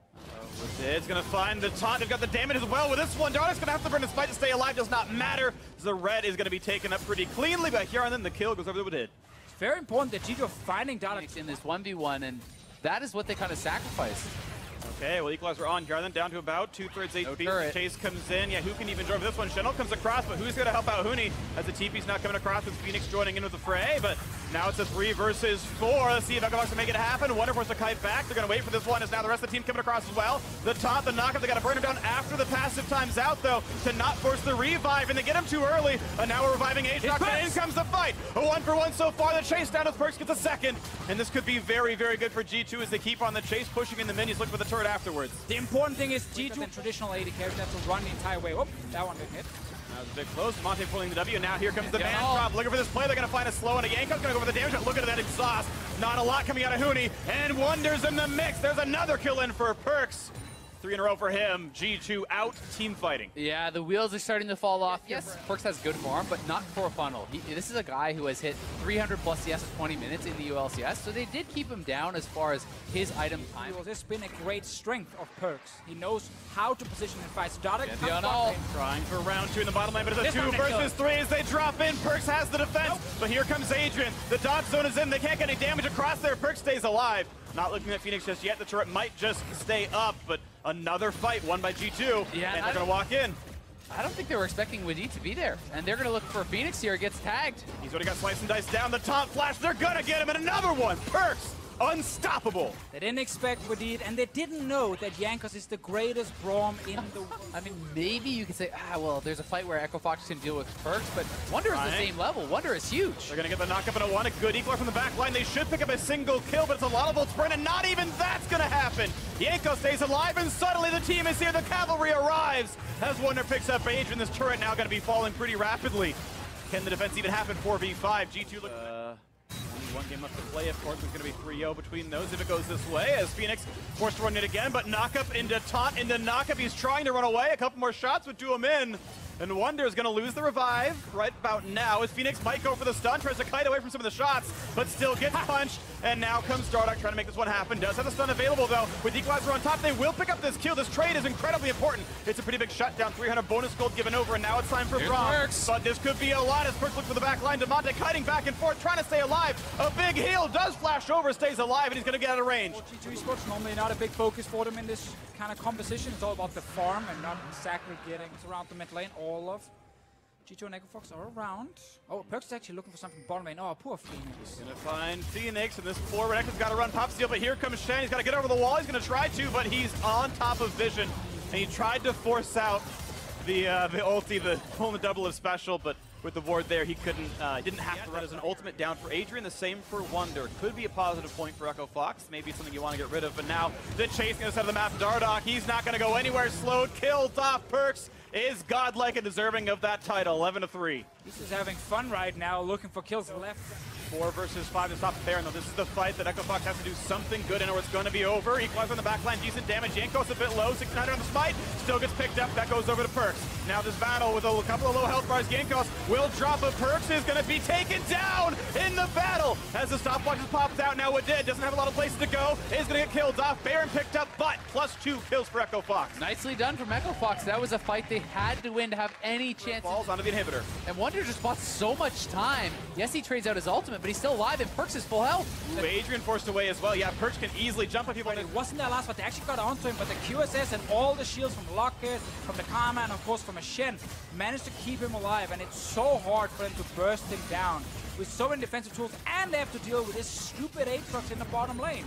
It's going to find the taunt. They've got the damage as well with this one. Dardoch's going to have to burn his fight to stay alive. Does not matter. The red is going to be taken up pretty cleanly, but here and then the kill goes over the head. It's very important that G2 are finding Dardoch in this 1v1, and that is what they kind of sacrifice. Okay, well, equalizer on. Garland down to about 2/3 HP. No Chase comes in. Yeah, who can even join for this one? Shen'el comes across, but who's going to help out Huni as the TP's not coming across with Phoenix joining in with the fray? But now it's a 3 versus 4. Let's see if Equinox can make it happen. Wonder forces a kite back. They're going to wait for this one as now the rest of the team coming across as well. The taunt, the knockup, they got to burn him down after the passive time's out, though, to not force the revive, and they get him too early. And now we're reviving Aatrox, and in comes the fight. A 1-for-1 so far. The chase down with Perks gets a second, and this could be very, very good for G2 as they keep on the chase, pushing in the minions, looking for the turret afterwards. The important thing is G2 and traditional AD carries have to run the entire way. Oh, that one didn't hit. That was a bit close. Monte pulling the W. Now here comes the man drop. Looking for this play. They're going to find a slow, and a Yanko's going to go for the damage. Look at that exhaust. Not a lot coming out of Huni, and Wonder's in the mix. There's another kill in for Perks. 3 in a row for him. G2 out, team fighting. Yeah, the wheels are starting to fall off. Yes, Perks has good form, but not for a funnel. This is a guy who has hit 300 plus CS in 20 minutes in the ULCS, so they did keep him down as far as his item time. This has been a great strength of Perks. He knows how to position in fights. Dardoch trying for round 2 in the bottom lane, but it's a 2 versus 3 as they drop in. Perks has the defense, but here comes Adrian. The dodge zone is in. They can't get any damage across there. Perks stays alive. Not looking at Phoenix just yet. The turret might just stay up, but another fight won by G2, and they're going to walk in. I don't think they were expecting Wadid to be there, and they're going to look for Phoenix here. Gets tagged. He's already got slice and dice down. The taunt flash. They're going to get him, and another one. Perks. Unstoppable. They didn't expect Wadid, and they didn't know that Jankos is the greatest Braum in the world. I mean, maybe you could say, well, there's a fight where Echo Fox can deal with Perks, but Wonder is the same level. Wonder is huge. They're going to get the knockup in a 1. A good equal from the back line. They should pick up a single kill, but it's a lot of volts burn, and not even that's going to happen. Yanko stays alive, and suddenly the team is here. The cavalry arrives as Wonder picks up Adrian. This turret now going to be falling pretty rapidly. Can the defense even happen 4v5? G2 look... One game left to play. Of course, it's going to be 3-0 between those if it goes this way, as Phoenix forced to run it again, but Knockup into taunt into Knockup. He's trying to run away. A couple more shots would do him in. And Wonder is going to lose the revive right about now, as Phoenix might go for the stun, tries to kite away from some of the shots, but still gets punched. And now comes Dardoch trying to make this one happen. Does have the stun available, though. With Equalizer on top, they will pick up this kill. This trade is incredibly important. It's a pretty big shutdown. 300 bonus gold given over, and now it's time for Braum. But this could be a lot as Perks looks for the back line. Demonte kiting back and forth, trying to stay alive. A big heal does flash over, stays alive, and he's going to get out of range. G2 Esports normally not a big focus for them in this kind of composition. It's all about the farm and not exactly getting around the mid lane. All of G2 and equipos are around. Oh, Perks is actually looking for something bottom lane. Oh, poor Phoenix. Gonna find Phoenix, and this poor Renekton's got to run pop steal, but here comes Shen. He's got to get over the wall. He's going to try to, but he's on top of Vision, and he tried to force out the ulti, pulling the double of special, but with the ward there, he couldn't. Didn't have to run as an ultimate down for Adrian. The same for Wonder. Could be a positive point for Echo Fox. Maybe something you want to get rid of, but now the chase on the side of the map. Dardoch, he's not going to go anywhere. Slowed, killed off. Perks is godlike and deserving of that title. 11-3. He's just having fun right now, looking for kills left. 4 versus 5 to stop the Baron, though. This is the fight that Echo Fox has to do something good in, or it's going to be over. Equalizer on the back line, decent damage. Yanko's a bit low, 1600 on the smite. Still gets picked up. That goes over to Perks. Now this battle with a couple of low health bars. Yankos will drop, but Perks is going to be taken down in the battle as the stopwatch pops out. Now Wadid doesn't have a lot of places to go. Is going to get killed off. Baron picked up, but +2 kills for Echo Fox. Nicely done from Echo Fox. That was a fight they had to win to have any chance. Falls onto the inhibitor. And Wonder just bought so much time. Yes, he trades out his ultimate, but he's still alive, and Perks is full health. Ooh, Adrian forced away as well. Yeah, Perks can easily jump on people. It wasn't their last fight. They actually got onto him, but the QSS and all the shields from Lockett, from the Karma, and of course from a Shen managed to keep him alive, and it's so hard for them to burst him down with so many defensive tools, and they have to deal with this stupid Aatrox in the bottom lane.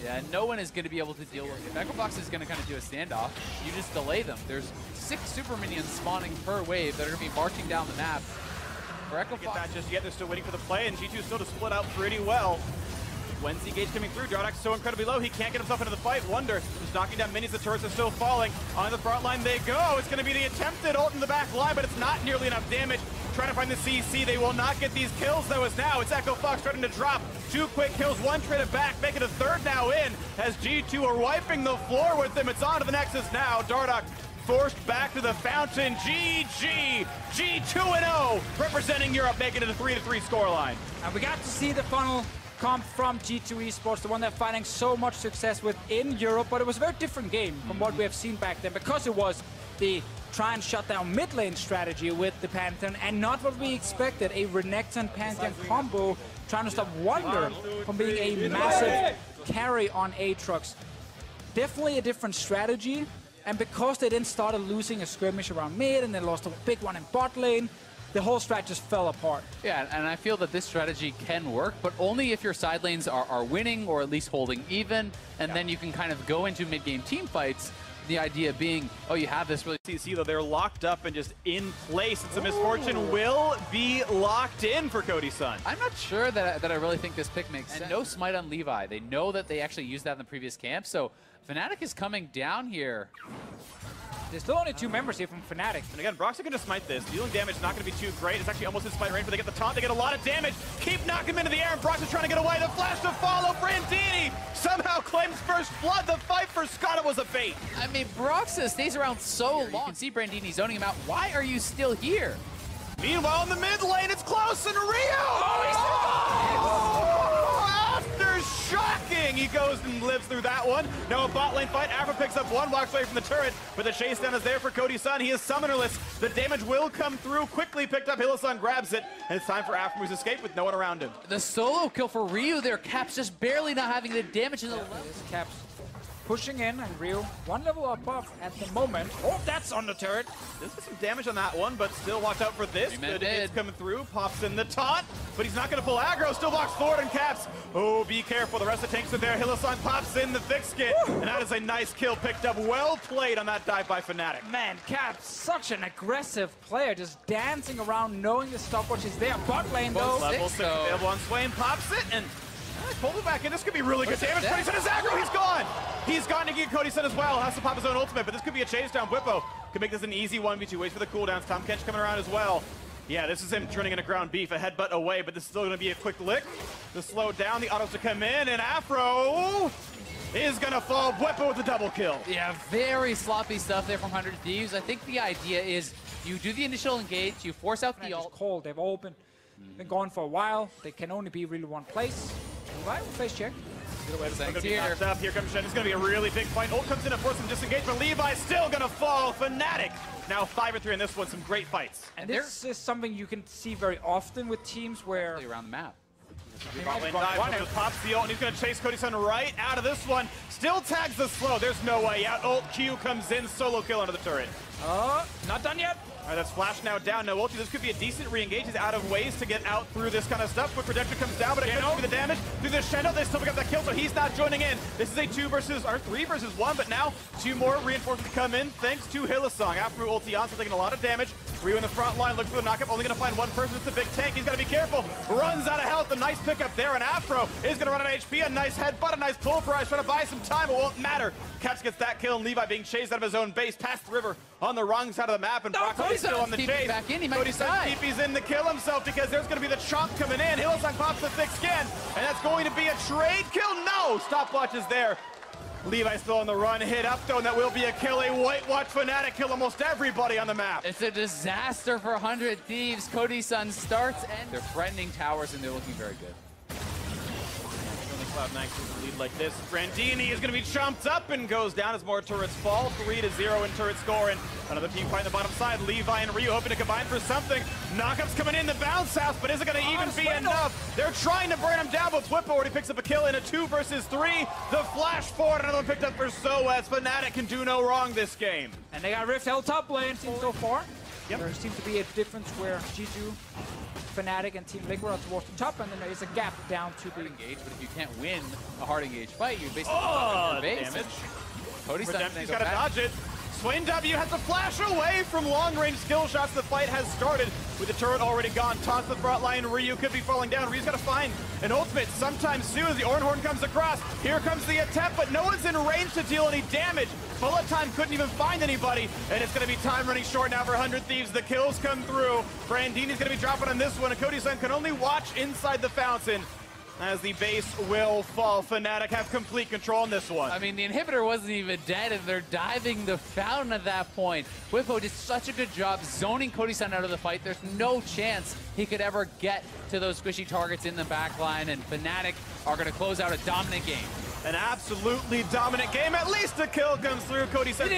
Yeah, no one is going to be able to deal with it. If Echo Fox is going to kind of do a standoff, you just delay them. There's 6 super minions spawning per wave that are going to be marching down the map. For Echo Fox, not just yet, they're still waiting for the play, and G2 still to split out pretty well. Wednesday Gage coming through. Dardoch's so incredibly low, he can't get himself into the fight. Wonder just knocking down minions. The turrets are still falling. On the front line they go. It's going to be the attempted ult in the back line, but it's not nearly enough damage. Trying to find the CC. They will not get these kills, though, as now it's Echo Fox starting to drop. 2 quick kills, 1 traded back, making a 3rd now in, as G2 are wiping the floor with them. It's on to the Nexus now. Dardoch forced back to the fountain. GG! G2-0, representing Europe, making it a 3-3 scoreline. And we got to see the funnel come from G2 Esports, the one they're finding so much success with in Europe, but it was a very different game from what we have seen back then, because it was the try and shut down mid lane strategy with the Pantheon, and not what we expected, a Renekton Pantheon combo trying to stop Wonder from being a massive carry on Aatrox. Definitely a different strategy, and because they then started losing a skirmish around mid and they lost a big one in bot lane, the whole strat just fell apart. Yeah, and I feel that this strategy can work, but only if your side lanes are winning or at least holding even, and then you can kind of go into mid-game team fights. The idea being, oh, you have this really... CC, though, they're locked up and just in place. It's a misfortune. Will be locked in for Cody Sun. I'm not sure that I really think this pick makes sense. And no smite on Levi. They know that they actually used that in the previous camp, so Fnatic is coming down here. There's still only 2 members here from Fnatic. And again, Broxah can just smite this. Dealing damage is not going to be too great. It's actually almost in smite range, but they get the taunt. They get a lot of damage. Keep knocking him into the air, and Broxah trying to get away. The flash to follow. Brandini somehow claims first blood. The fight for Scott was a fate. I mean, Broxah stays around so long. You can see Brandini zoning him out. Why are you still here? Meanwhile, in the mid lane, it's close, and Rio! After shocking, he goes and lives through that one. Now a bot lane fight. Afra picks up 1, walks away from the turret, but the chase down is there for Cody Sun. He is summonerless. The damage will come through. Quickly picked up. Hylissang grabs it, and it's time for Afra's escape with no one around him. The solo kill for Ryu there. Caps just barely not having the damage in the Caps pushing in, and Rio 1 level above at the moment. Oh, that's on the turret. There's some damage on that one, but still watch out for this. Good hits coming through. Pops in the taunt, but he's not going to pull aggro. Still walks forward and Caps. Oh, be careful. The rest of the tanks are there. Hylissang pops in the thick skin, and that is a nice kill picked up. Well played on that dive by Fnatic. Man, Caps, such an aggressive player, just dancing around, knowing the stopwatch is there. Bot lane, though. Level 6 available on Swain. Pops it, and pull it back in. This could be really good damage. Cody Sun is aggro. He's gone. He's gone to get Cody Sun as well. Has to pop his own ultimate, but this could be a chase down. Whippo could make this an easy 1v2. Waits for the cooldowns. Tom Kench coming around as well. Yeah, this is him turning into ground beef, a headbutt away, but this is still going to be a quick lick to slow down the autos to come in, and Afro is going to fall. Bwipo with a double kill. Yeah, very sloppy stuff there from 100 Thieves. I think the idea is you do the initial engage, you force out the ult. Cold. They've all been gone for a while. They can only be really one place. Right, face check. Here comes Shen. It's going to be a really big fight. Ult comes in to force some disengagement. Levi's still going to fall. Fnatic now 5-3 in this one. Some great fights. And this is something you can see very often with teams where around the map. Just pops the ult, and he's going to chase Cody-san right out of this one. Still tags the slow. There's no way out. Ult Q comes in. Solo kill under the turret. Not done yet. All right, that's Flash now down. No ulti. This could be a decent re-engage. He's out of ways to get out through this kind of stuff. Quick protection comes down, but it could be the damage through the Shen. They still pick up that kill, so he's not joining in. This is a 3 versus 1, but now 2 more reinforcements come in thanks to Hylissang. After ulti on, so taking a lot of damage. Ryu in the front line, looking for the knockup. Only going to find one person. It's a big tank. He's got to be careful. Runs out of health. A nice pickup there, and Afro is going to run out of HP. A nice headbutt, a nice pulverize, trying to buy some time. It won't matter. Caps gets that kill, and Levi being chased out of his own base past the river on the wrong side of the map, and Brock is still on the chase. Cody-san TP's in to kill himself because there's going to be the chomp coming in. Hylissang pops the thick skin, and that's going to be a trade kill. No! Stopwatch is there. Levi still on the run, hit up though, and that will be a kill. A Whitewatch Fnatic kill almost everybody on the map. It's a disaster for 100 Thieves. Cody-san starts, and they're threatening towers, and they're looking very good. Cloud9 with a lead like this. Brandini is going to be chomped up and goes down as more turrets fall. 3-0 in turret score, and another team fighting the bottom side. Levi and Ryu hoping to combine for something. Knockups coming in the bounce house, but is it going to even be enough? They're trying to burn him down, but Bwipo already picks up a kill in a 2 versus 3. The flash forward, another one picked up for Soaz. Fnatic can do no wrong this game. And they got Rift held top lane so far. Yep. There seems to be a difference where G2, Fnatic, and Team Liquid are towards the top, and then there's a gap down to the engage. But if you can't win a hard engage fight, you basically damage. Cody's got to dodge it. Swain W has to flash away from long-range skill shots. The fight has started with the turret already gone. Taunts the front line. Ryu could be falling down. Ryu's got to find an ultimate sometime soon as the Ornhorn comes across. Here comes the attempt, but no one's in range to deal any damage. Bullet time couldn't even find anybody, and it's going to be time running short now for 100 Thieves. The kills come through. Brandini's going to be dropping on this one, and Cody-san can only watch inside the fountain as the base will fall. Fnatic have complete control on this one. I mean, the inhibitor wasn't even dead, and they're diving the fountain at that point. Bwipo did such a good job zoning Cody-san out of the fight. There's no chance he could ever get to those squishy targets in the backline, and Fnatic are going to close out a dominant game. An absolutely dominant game. At least a kill comes through. Cody-san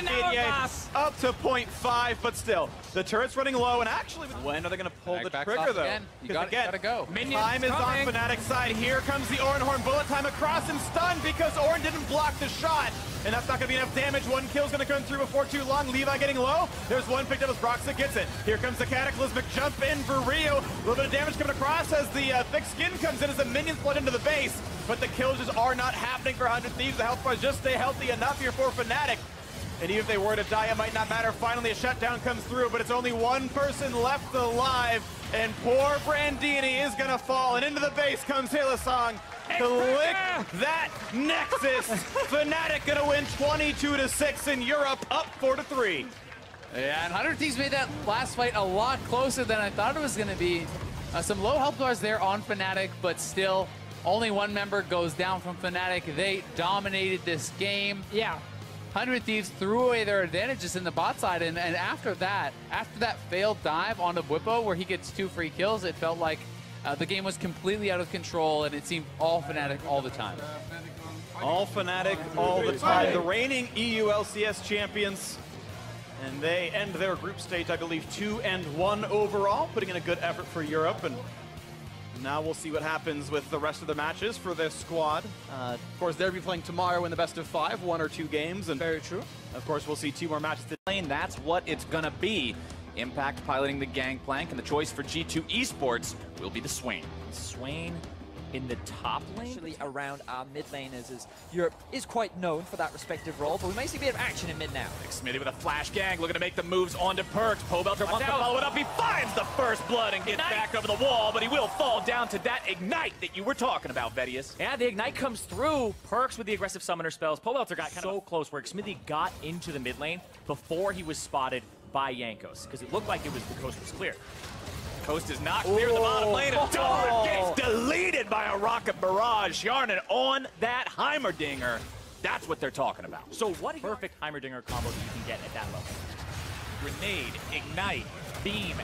up to 0.5, but still, the turret's running low, and actually, when are they going to pull the trigger, though? Again. You gotta go. Time is on Fnatic's side. Here comes the Ornhorn. Bullet time across and stunned because Ornn didn't block the shot. And that's not going to be enough damage. One kill's going to come through before too long. Levi getting low. There's one picked up as Broxa gets it. Here comes the Cataclysmic jump in for Ryu. A little bit of damage coming across as the thick skin comes in as the minions flood into the base. But the kills just are not happening for 100 Thieves. The health bars just stay healthy enough here for Fnatic. And even if they were to die, it might not matter. Finally, a shutdown comes through, but it's only one person left alive. And poor Brandini is going to fall. And into the base comes Hylissang to lick that Nexus. Fnatic going to win 22-6 in Europe, up 4-3. Yeah, and 100 Thieves made that last fight a lot closer than I thought it was going to be. Some low health bars there on Fnatic, but still, only one member goes down from Fnatic. They dominated this game. Yeah. 100 Thieves threw away their advantages in the bot side, and after that failed dive onto Bwipo where he gets 2 free kills, it felt like the game was completely out of control, and it seemed all Fnatic all the time. All Fnatic all the time. The reigning EU LCS champions, and they end their group stage, I believe, 2-1 overall, putting in a good effort for Europe. And now we'll see what happens with the rest of the matches for this squad. Of course, they'll be playing tomorrow in the best of 5, 1 or 2 games. And very true. Of course, we'll see 2 more matches today. That's what it's gonna be. Impact piloting the Gangplank, and the choice for G2 Esports will be the Swain. Swain in the top lane, actually around our mid laners, as Europe is quite known for that respective role, but we may see a bit of action in mid now. Smitty with a flash gang, looking to make the moves onto Perks. Pobelter wants to follow it up. He finds the first blood and gets back over the wall, but he will fall down to that Ignite that you were talking about, Vedius. Yeah, the Ignite comes through. Perks with the aggressive summoner spells. Pobelter got kind of close where Smithy got into the mid lane before he was spotted by Jankos, because it looked like the coast was clear. Coast is not clear in the bottom lane, and Double gets deleted by a rocket barrage. Yarnin on that Heimerdinger. That's what they're talking about. So what perfect Heimerdinger combo you can get at that level? Grenade, ignite, beam,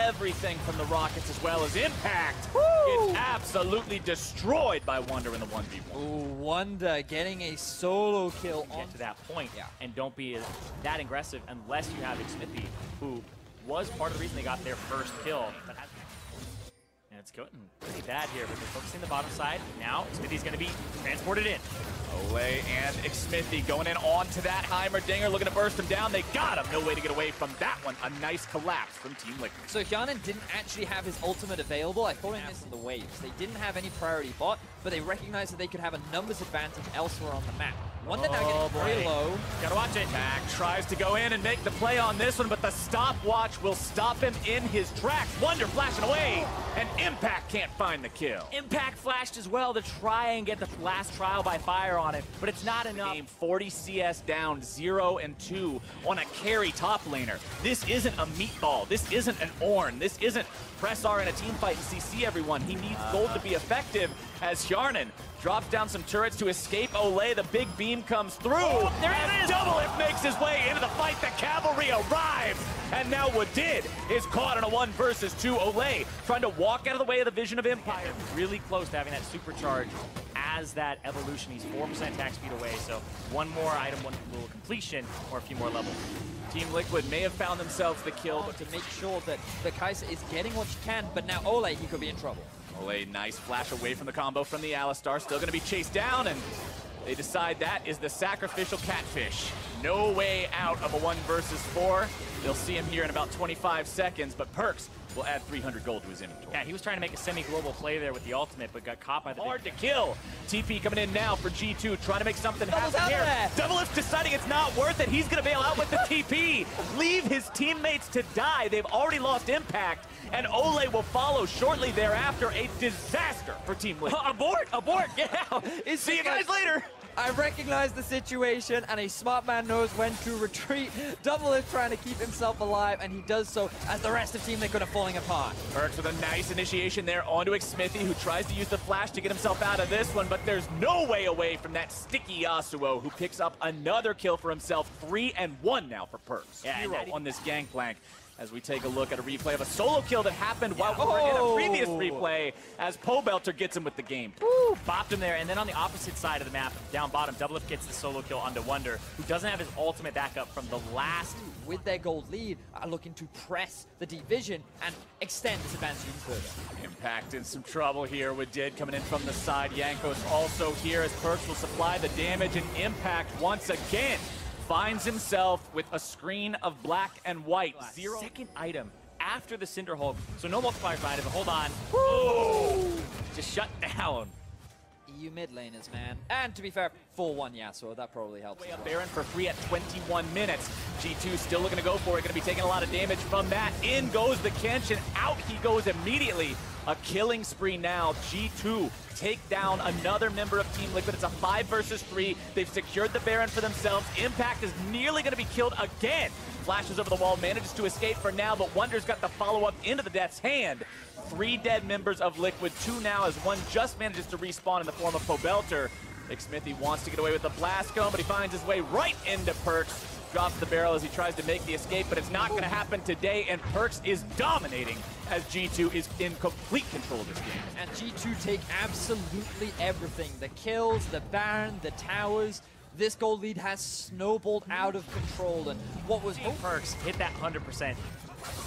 everything from the rockets as well as impact. It's absolutely destroyed by Wunder in the 1v1. Ooh, Wunder getting a solo kill on to that point, and don't be that aggressive unless you have Xmithy, who was part of the reason they got their first kill. And it's going pretty bad here, but they're focusing the bottom side. Now Xmithy's going to be transported in. Olay and Xmithy going in onto that Heimerdinger, looking to burst him down. They got him. No way to get away from that one. A nice collapse from Team Liquid. So Hjarnan didn't actually have his ultimate available. I thought in this in the waves. They didn't have any priority bot, but they recognized that they could have a numbers advantage elsewhere on the map. Wunder now getting very low. Gotta watch it. Pack tries to go in and make the play on this one, but the stopwatch will stop him in his tracks. Wunder flashing away, and Impact can't find the kill. Impact flashed as well to try and get the last trial by fire on it, but it's not enough. Game 40 CS down 0-2 on a carry top laner. This isn't a meatball. This isn't an Ornn. This isn't press R in a team fight and CC everyone. He needs gold to be effective as Hjarnan drops down some turrets to escape Olay. The big beam comes through. Oh, there it is! Doublelift makes his way into the fight. The cavalry arrives. And now Wadid is caught in a 1 versus 2. Olay trying to walk out of the way of the Vision of Empire. Really close to having that supercharge as that evolution. He's 4% attack speed away, so one more item, one little completion, or a few more levels. Team Liquid may have found themselves the kill, but to make sure that the Kai'Sa is getting what she can, but now Olay, he could be in trouble. Olay, nice flash away from the combo from the Alistar. Still going to be chased down, and they decide that is the sacrificial catfish. No way out of a 1 versus 4. They'll see him here in about 25 seconds, but Perks will add 300 gold to his inventory. Yeah, he was trying to make a semi-global play there with the ultimate, but got caught by the hard to kill. TP coming in now for G2, trying to make something happen here. Doublelift deciding it's not worth it. He's going to bail out with the TP. Leave his teammates to die. They've already lost Impact, and Olay will follow shortly thereafter. A disaster for Team Liquid. Abort! Abort! Get out! See you guys later! I recognize the situation, and a smart man knows when to retreat. Doublelift trying to keep himself alive, and he does so as the rest of Team Liquid are falling apart. Perks with a nice initiation there onto Xmithy, who tries to use the flash to get himself out of this one, but there's no way away from that sticky Yasuo, who picks up another kill for himself. 3-1 now for Perks. Yeah, Hero on this gangplank. As we take a look at a replay of a solo kill that happened while we were in a previous replay, as Pobelter gets him with the game. Woo, bopped him there, and then on the opposite side of the map, down bottom, Doublelift gets the solo kill onto Wunder, who doesn't have his ultimate backup from the last. With their gold lead, are looking to press the division and extend this advantage even further. Impact in some trouble here with Did coming in from the side. Jankos also here as Perks will supply the damage, and Impact once again finds himself with a screen of black and white. Second item after the Cinder Hulk. So no multiplier for item, but hold on. Woo! Just shut down. EU mid laners, man. And to be fair, 4-1 Yasuo, that probably helps. Way up Baron for free at 21 minutes. G2 still looking to go for it. Going to be taking a lot of damage from that. In goes the Kenshin. Out he goes immediately. A killing spree now. G2 take down another member of Team Liquid. It's a 5 versus 3. They've secured the Baron for themselves. Impact is nearly going to be killed again. Flashes over the wall, manages to escape for now, but Wunder's got the follow-up into the Death's Hand. 3 dead members of Liquid, 2 now as one just manages to respawn in the form of Pobelter. Xmithy wants to get away with the blast cone, but he finds his way right into Perks. Drops the barrel as he tries to make the escape, but it's not going to happen today, and Perks is dominating as G2 is in complete control of this game. And G2 take absolutely everything. The kills, the Baron, the towers. This gold lead has snowballed out of control, and what was Perks hit that 100%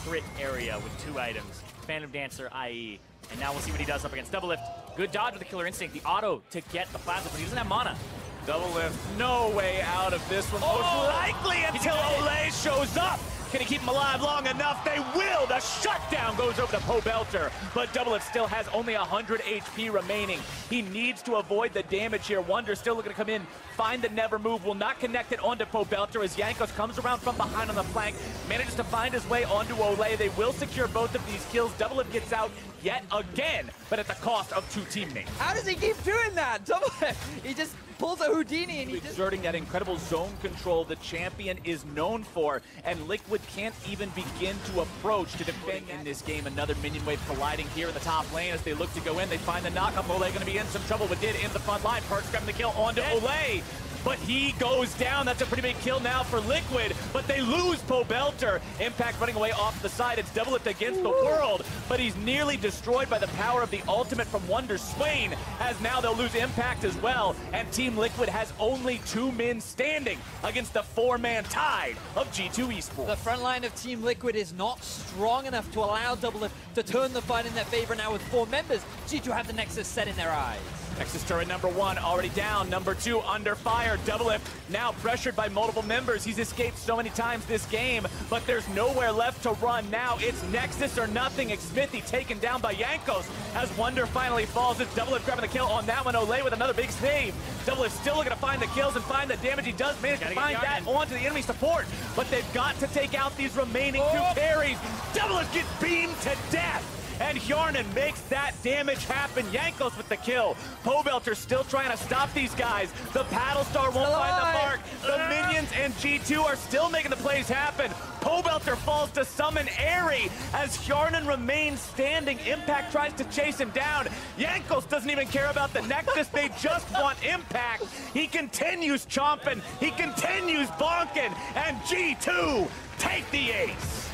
crit area with 2 items. Phantom Dancer, IE. And now we'll see what he does up against Doublelift. Good dodge with the Killer Instinct, the auto to get the plasma, but he doesn't have mana. Doublelift, no way out of this one. Most likely until Olay shows up. Can he keep him alive long enough? They will. The shutdown goes over to Pobelter, but Doublelift still has only 100 HP remaining. He needs to avoid the damage here. Wunder still looking to come in, find the never move, will not connect it onto Pobelter as Jankos comes around from behind on the flank, manages to find his way onto Olay. They will secure both of these kills. Doublelift gets out yet again, but at the cost of 2 teammates. How does he keep doing that? Doublelift, he just pulls a Houdini and he exerting that incredible zone control the champion is known for, and Liquid can't even begin to approach to defend in this game. Another minion wave colliding here in the top lane as they look to go in. They find the knockup. Ole going to be in some trouble, but did in the front line. Perks grabbing the kill onto Ole. But he goes down. That's a pretty big kill now for Liquid, but they lose Pobelter. Impact running away off the side. It's double lift against the world, but he's nearly destroyed by the power of the ultimate from Wonder Swain, as now they'll lose Impact as well, and Team Liquid has only 2 men standing against the 4-man tide of G2 Esports. The front line of Team Liquid is not strong enough to allow double lift to turn the fight in their favor. Now with 4 members, G2 have the Nexus set in their eyes. Nexus turret number 1 already down. Number 2 under fire. Double lift now pressured by multiple members. He's escaped so many times this game, but there's nowhere left to run now. It's Nexus or nothing. Xmithy taken down by Jankos as Wonder finally falls. It's double lift grabbing the kill on that one. Ole with another big save. Double lift still looking to find the kills and find the damage. He does manage to find that onto the enemy support, but they've got to take out these remaining 2 carries. Double lift gets beamed to death, and Hjarnan makes that damage happen. Jankos with the kill. Pobelter still trying to stop these guys. The Paddlestar won't find the mark. The minions and G2 are still making the plays happen. Pobelter falls to summon Airy as Hjarnan remains standing. Impact tries to chase him down. Jankos doesn't even care about the Nexus. They just want Impact. He continues chomping. He continues bonking. And G2 take the ace.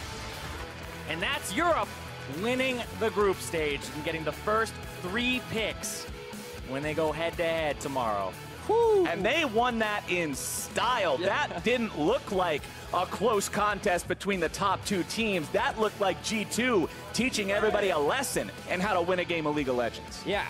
And that's Europe winning the group stage and getting the first 3 picks when they go head-to-head tomorrow. Woo. And they won that in style. Yeah. That didn't look like a close contest between the top 2 teams. That looked like G2 teaching everybody a lesson in how to win a game of League of Legends. Yeah,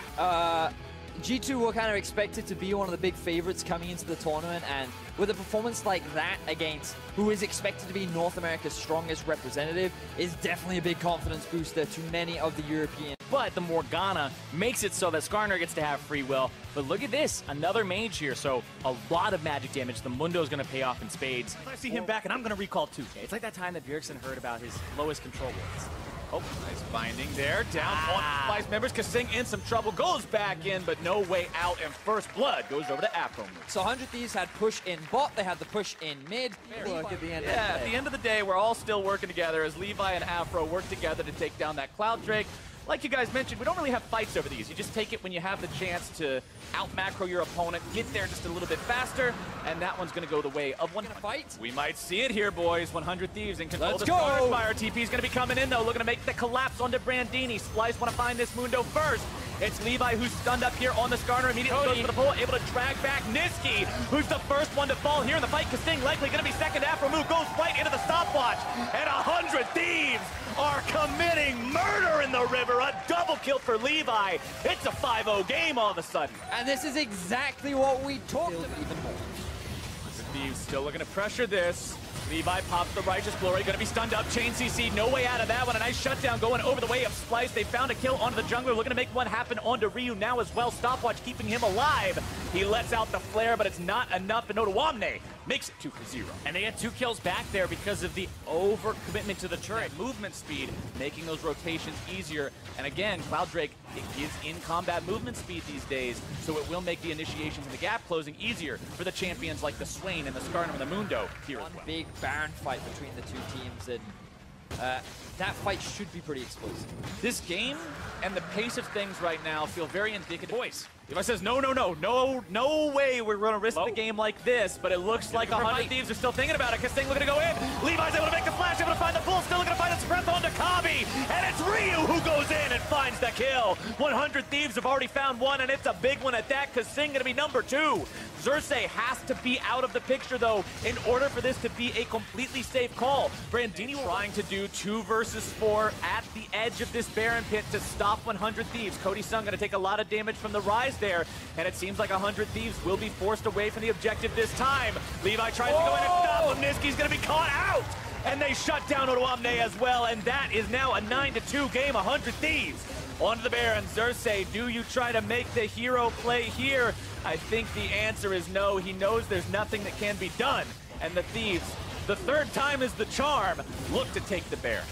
G2 were kind of expected to be one of the big favorites coming into the tournament, and with a performance like that against who is expected to be North America's strongest representative is definitely a big confidence booster to many of the European. But the Morgana makes it so that Skarner gets to have free will. But look at this, another mage here, so a lot of magic damage. The Mundo's going to pay off in spades. I see him back, and I'm going to recall 2. It's like that time that Bjergsen heard about his lowest control wards. Oh, nice binding there. Down on Splice members. Kasing in some trouble. Goes back in, but no way out. And first blood goes over to Afro. So 100 Thieves had push in bot. They had the push in mid. Look at the end. Yeah, at the end of the day, we're all still working together as Levi and Afro work together to take down that Cloud Drake. Like you guys mentioned, we don't really have fights over these. You just take it when you have the chance to out-macro your opponent, get there just a little bit faster, and that one's going to go the way of one fight. We might see it here, boys. 100 Thieves in control. Let's the go! Fire TP is going to be coming in, though, looking to make the collapse onto Brandini. Splice want to find this Mundo first. It's Levi who's stunned up here on the Skarner. Immediately goes for the pull, able to drag back Niski, who's the first one to fall here in the fight. Kasing likely going to be second. Afro move goes right into the stopwatch, and 100 Thieves are committing murder in the river. A double kill for Levi. It's a 5-0 game all of a sudden. And this is exactly what we talked about. Even more. The Thieves still looking to pressure this. Levi pops the Righteous Glory, gonna be stunned up. Chain CC, no way out of that one. A nice shutdown going over the way of Splice. They found a kill onto the jungler, looking to make one happen onto Ryu now as well. Stopwatch keeping him alive. He lets out the flare, but it's not enough. And Notawamne makes it 2-0. And they had 2 kills back there because of the overcommitment to the turret. Movement speed, making those rotations easier. And again, Cloud Drake, it gives in-combat movement speed these days, so it will make the initiations and the gap closing easier for the champions like the Swain and the Skarner and the Mundo here as well. One big Baron fight between the 2 teams, and that fight should be pretty explosive. This game and the pace of things right now feel very indicative. Boys, Levi says, no way we're going to risk the game like this, but it looks like 100 Thieves are still thinking about it. Kasing looking to go in. Levi's able to make the flash, able to find the pull, still looking to find the breath onto Kabi, and it's Ryu who goes in and finds the kill. 100 Thieves have already found one, and it's a big one at that. Kasing going to be number 2. Xerxes has to be out of the picture, though, in order for this to be a completely safe call. Brandini trying to do 2 versus 4 at the edge of this Baron pit to stop 100 Thieves. Cody Sung going to take a lot of damage from the rise there, and it seems like 100 Thieves will be forced away from the objective this time. Levi tries to go in and stop him. Niski's going to be caught out, and they shut down Odoamne as well, and that is now a 9-2 game. 100 Thieves onto the Baron. Xerxes, do you try to make the hero play here? I think the answer is no. He knows there's nothing that can be done, and the Thieves, the 3rd time is the charm, look to take the Baron.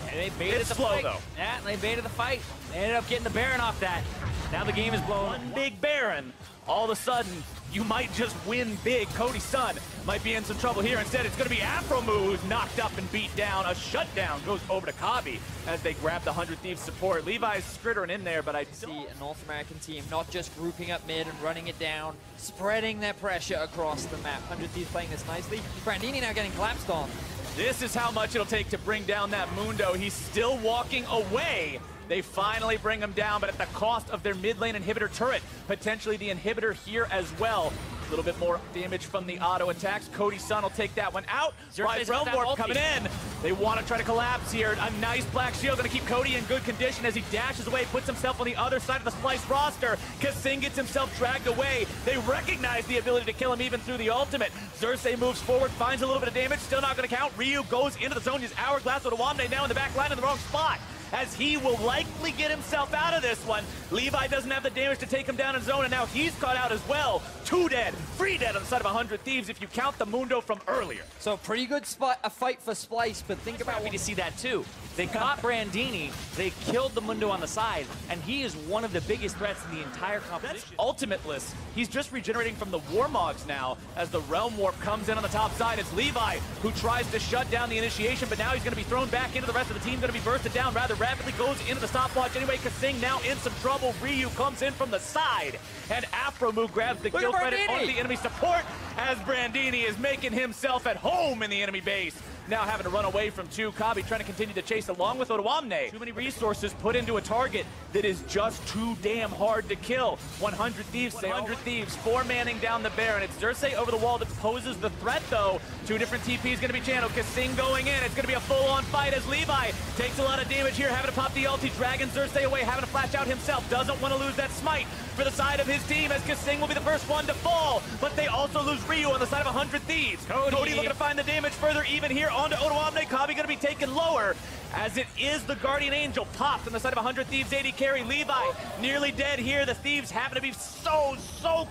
And they baited the slow, fight. though. Yeah, they baited the fight. They ended up getting the Baron off that. Now the game is blown. One big Baron. All of a sudden, you might just win big. Cody's son might be in some trouble here. Instead, it's going to be Afromu who's knocked up and beat down. A shutdown goes over to Kabi as they grab the 100 Thieves support. Levi's skittering in there, but I see a North American team not just grouping up mid and running it down, spreading their pressure across the map. 100 Thieves playing this nicely. Brandini now getting collapsed on. This is how much it'll take to bring down that Mundo. He's still walking away. They finally bring him down, but at the cost of their mid lane inhibitor turret. Potentially the inhibitor here as well. A little bit more damage from the auto attacks. Cody's son will take that one out. Realm Warp coming in. They want to try to collapse here. A nice black shield going to keep Cody in good condition as he dashes away, puts himself on the other side of the Splice roster. Kasing gets himself dragged away. They recognize the ability to kill him even through the ultimate. Xerxes moves forward, finds a little bit of damage, still not going to count. Ryu goes into the zone. His Hourglass with Awamne now in the back line in the wrong spot, as he will likely get himself out of this one. Levi doesn't have the damage to take him down in zone, and now he's caught out as well. 2 dead, 3 dead on the side of 100 Thieves if you count the Mundo from earlier. So pretty good a fight for Splice, but think about Happy to see that too. They caught Brandini, they killed the Mundo on the side, and he is one of the biggest threats in the entire competition. That's ultimateless. He's just regenerating from the Warmogs now as the Realm Warp comes in on the top side. It's Levi who tries to shut down the initiation, but now he's going to be thrown back into the rest of the team, going to be bursted down rather rapidly, goes into the stopwatch anyway. Kasing now in some trouble. Ryu comes in from the side, and Afromu grabs the kill credit on the enemy support as Brandini is making himself at home in the enemy base. Now having to run away from 2. Kabi trying to continue to chase along with Otoamne. Too many resources put into a target that is just too damn hard to kill. 100 Thieves, 100 Thieves, 4-manning down the Baron. It's Xerxes over the wall that poses the threat, though. 2 different TPs going to be channeled. Kasing going in. It's going to be a full-on fight as Levi takes a lot of damage here, having to pop the ulti. Dragging Xerxes away, having to flash out himself. Doesn't want to lose that smite for the side of his team as Kasing will be the first one to fall. But they also lose Ryu on the side of 100 Thieves. Cody looking to find the damage further even here onto Otoamne. Kabi going to be taken lower as it is the Guardian Angel popped on the side of 100 Thieves AD carry. Levi nearly dead here. The Thieves having to be so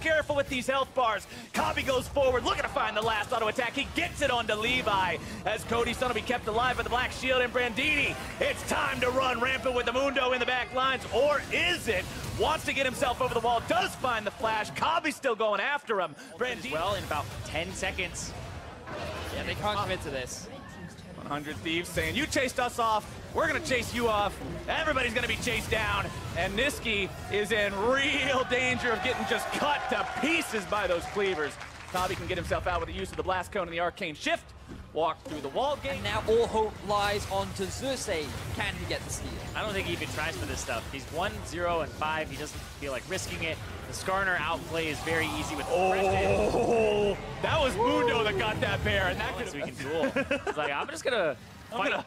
careful with these health bars. Kabi goes forward, looking to find the last auto attack. He gets it onto Levi as Cody's son will be kept alive by the Black Shield and Brandini. It's time to run rampant with the Mundo in the back lines, or is it? Wants to get himself over the wall, does find the flash. Kabi's still going after him. Brandini well in about 10 seconds. Yeah, they can't commit to this. 100 Thieves saying, you chased us off, we're going to chase you off. Everybody's going to be chased down. And Niski is in real danger of getting just cut to pieces by those cleavers. Kabi can get himself out with the use of the Blast Cone and the Arcane Shift. Walk through the wall gate. And now all hope lies onto Xerxes. Can he get the steal? I don't think he even tries for this stuff. He's 1-0-5. He doesn't feel like risking it. The Skarner outplay is very easy with Oh, that was Mundo that got that bear. And that so we can duel. It's like, I'm just going to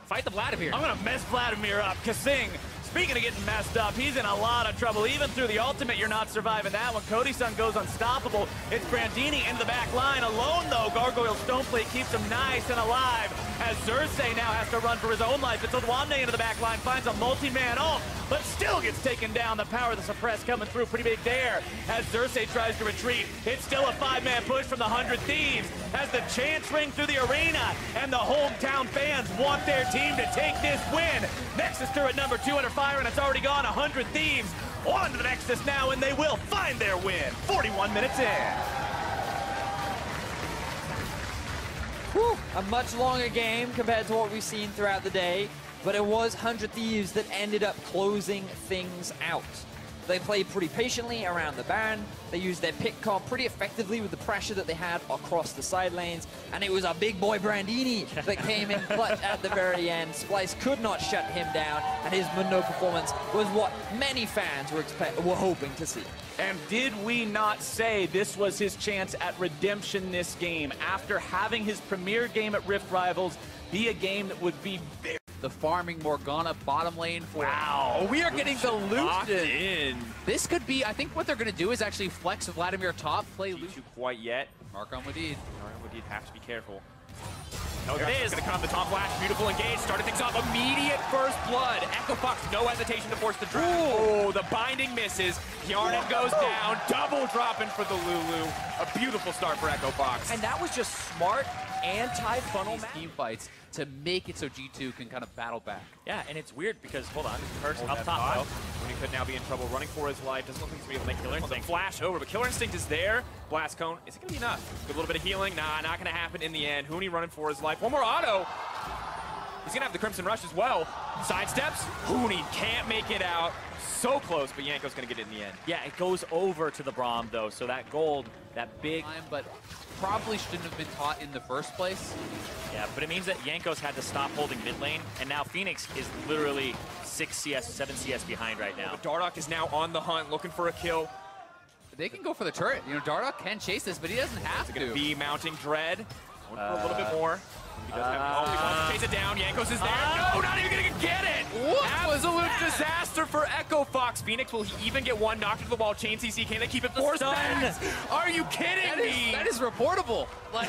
fight the Vladimir. I'm going to mess Vladimir up. Kasing, speaking of getting messed up, he's in a lot of trouble. Even through the ultimate, you're not surviving that one. Cody's son goes unstoppable. It's Brandini into the back line. Alone, though, Gargoyle Stoneplate keeps him nice and alive as Xerxes now has to run for his own life. It's Otoamne into the back line, finds a multi-man ult, but still gets taken down. The power of the suppress coming through pretty big there as Xerxes tries to retreat. It's still a 5-man push from the 100 Thieves as the chants ring through the arena and the hometown fans want their team to take this win. Nexus turret number 2 under fire, and it's already gone. 100 Thieves on to the Nexus now, and they will find their win. 41 minutes in. Whew, a much longer game compared to what we've seen throughout the day, but it was 100 Thieves that ended up closing things out. They played pretty patiently around the Baron. They used their pick comp pretty effectively with the pressure that they had across the side lanes. And it was our big boy Brandini that came in clutch at the very end. Splice could not shut him down, and his Mundo performance was what many fans were hoping to see. And did we not say this was his chance at redemption this game after having his premier game at Rift Rivals be a game that would be very... The farming Morgana bottom lane for... Wow. We are getting the Locked Lucian. in. This could be, I think what they're going to do is actually flex Vladimir top, play G2 Lucian. quite yet. Mark on Wadid. Would have to be careful. No, there it is. Going to come. The top flash. Beautiful engage. Started things off. Immediate first blood. Echo Fox, no hesitation to force the drop. Oh, the binding misses. Yarnan goes down. Double dropping for the Lulu. A beautiful start for Echo Fox. And that was just smart anti-funnel these team fights to make it so G2 can kind of battle back. Yeah, and it's weird because, hold on, Perks Hold up that top thought. though. When he could now be in trouble, running for his life. Doesn't look like he's going to be able to make Killer the Instinct. flash over, but Killer Instinct is there. Blast Cone, is it going to be enough? Good little bit of healing. Nah, not going to happen in the end. Huni running for his life. One more auto. He's going to have the Crimson Rush as well. Sidesteps. Huni can't make it out. So close, but Yanko's going to get it in the end. Yeah, it goes over to the Braum though, so that gold, that big... But probably shouldn't have been taught in the first place. Yeah, but it means that Yanko's had to stop holding mid lane, and now Phoenix is literally 6 CS, 7 CS behind right now. But Dardoch is now on the hunt, looking for a kill. They can go for the turret. You know, Dardoch can chase this, but he doesn't have to. Going to be mounting Dread. Going for a little bit more. He does have he wants to chase it down. Yankos is there. No, not even going to get it. Absolute disaster for Echo Fox. Phoenix, will he even get one knocked into the wall? Chain CC, can they keep it forced back? Are you kidding me? That is reportable. Like,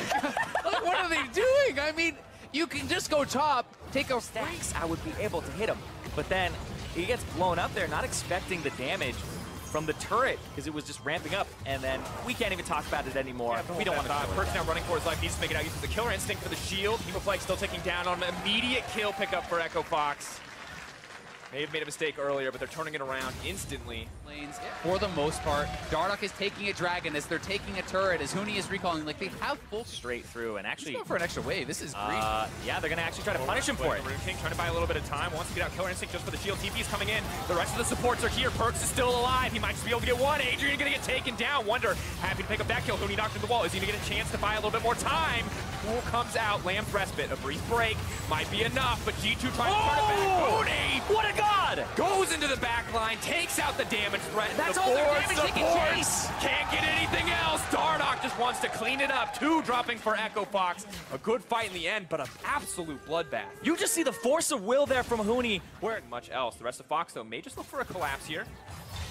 what are they doing? I mean, you can just go top, take a Stacks, I would be able to hit him, but then he gets blown up there, not expecting the damage from the turret because it was just ramping up, and then we can't even talk about it anymore. We don't want to. Perk's now running for his life. Needs to make it out. Uses the Killer Instinct for the shield. Hemoplague still taking down on an immediate kill pickup for Echo Fox. May have made a mistake earlier, but they're turning it around instantly. For the most part, Dardoch is taking a dragon as they're taking a turret, as Huni is recalling. Like, they have full straight through, and actually go for an extra wave. This is great. Yeah, they're gonna actually try to punish him for it. Rune King trying to buy a little bit of time. Wants to get out Killer Instinct just for the shield. TP is coming in. The rest of the supports are here. Perks is still alive. He might just be able to get one. Adrian gonna get taken down. Wonder, happy to pick up that kill. Huni knocked in the wall. Is he gonna get a chance to buy a little bit more time? Pool comes out. Lamb's Respite. A brief break might be enough, but G2 trying to turn it back. Huni! What a god! Goes into the back line, takes out the damage threat. That's the all their damage they can chase. Can't get anything else. Dardoch just wants to clean it up. 2 dropping for Echo Fox. A good fight in the end, but an absolute bloodbath. You just see the force of will there from Huni. Where much else. The rest of Fox, though, may just look for a collapse here.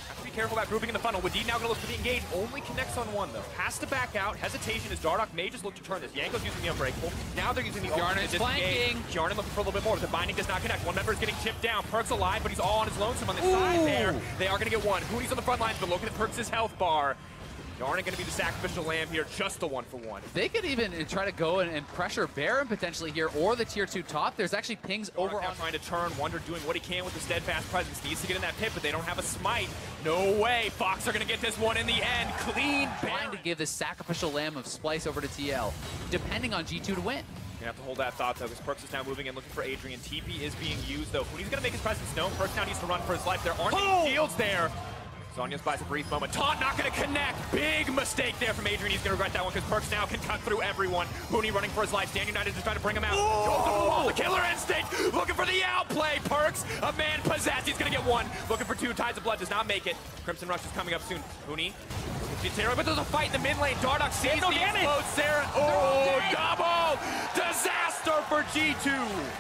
Have to be careful about grouping in the funnel. Wadid now going to look for the engage. Only connects on one, though. Has to back out. Hesitation as Dardoch may just look to turn this. Yanko's using the Unbreakable. Now they're using the Yarn is flanking. Yarn looking for a little bit more. The binding does not connect. One member is getting chipped down. Perk's alive, but he's all on his lonesome on the side there. They are going to get one. Huni's on the front lines, but looking at Perk's health bar. Yarn going to be the sacrificial lamb here, just a 1-for-1. They could even try to go and pressure Baron potentially here, or the tier 2 top. There's actually pings over on... trying to turn, Wonder doing what he can with the steadfast presence. Needs to get in that pit, but they don't have a smite. No way. Fox are going to get this one in the end. Clean Baron. Trying to give this sacrificial lamb of Splice over to TL, depending on G2 to win. You have to hold that thought, though, because Perks is now moving in, looking for Adrian. TP is being used, though. Huni's going to make his presence known. Perks now needs to run for his life. There aren't any shields there. Zhonya's buys a brief moment. Taunt not going to connect. Big mistake there from Adrian. He's going to regret that one because Perks now can cut through everyone. Huni running for his life. Stand United is trying to bring him out. Goes over the wall. The Killer Instinct looking for the outplay. Perks, a man possessed. He's going to get one. Looking for 2. Tides of Blood does not make it. Crimson Rush is coming up soon. Huni. But there's a fight in the mid lane. Dardoch sees the explode. Sarah. Oh, double. Disaster for G2.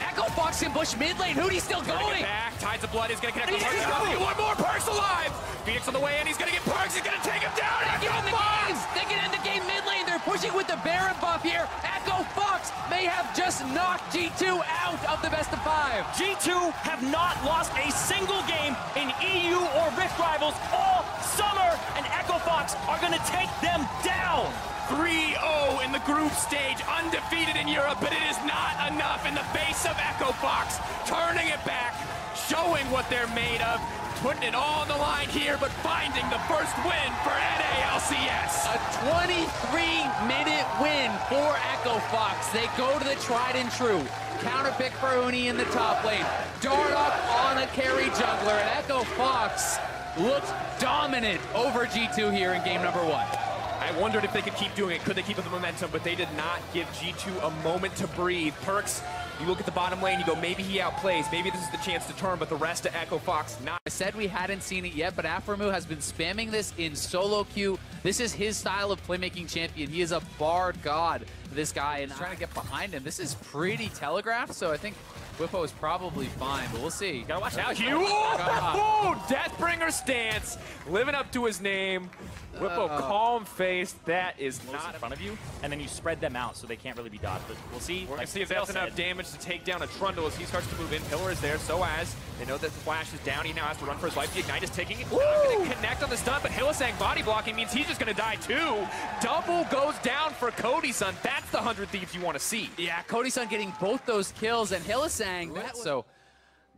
Echo Fox in bush mid lane. Huni's still going. Back. Tides of Blood is going to connect with Perks. He's going to get one more. Perks alive. Phoenix on the way in. He's going to get Perks. He's going to take him down. They get in the game. They get in the game mid lane. They're pushing with the Baron buff here. Echo Fox may have just knocked G2 out of the best of 5. G2 have not lost a single game in EU or Rift Rivals all summer, and Echo Fox are going to take them down. 3-0 in the group stage, undefeated in Europe, but it is not enough in the face of Echo Fox. Turning it back, showing what they're made of, putting it all on the line here, but finding the first win for NALCS. A 23-minute win for Echo Fox. They go to the tried and true. Counter pick for Huni in the top lane. Dardoch on a carry jungler, and Echo Fox looks dominant over G2 here in game number 1. I wondered if they could keep doing it. Could they keep up the momentum? But they did not give G2 a moment to breathe. Perks, you look at the bottom lane, you go, maybe he outplays. Maybe this is the chance to turn, but the rest of Echo Fox not. I said we hadn't seen it yet, but Aframu has been spamming this in solo queue. This is his style of playmaking champion. He is a bar god, this guy, and trying to get behind him. This is pretty telegraphed, so I think Whippo is probably fine, but we'll see. Gotta watch out. Oh, Deathbringer stance, living up to his name. Whippo calm face. That is not in front of you, and then you spread them out so they can't really be dodged. But we'll see. We're gonna see if that's enough damage to take down a Trundle as he starts to move in. Pillar is there, so as they know that the flash is down. He now has to run for his life. The Ignite is ticking. Not gonna connect on the stun, but Hylissang body blocking means he's just gonna die too. Double goes down for Cody Sun. That's the 100 Thieves you want to see. Yeah, Cody Sun getting both those kills, and Hylissang, so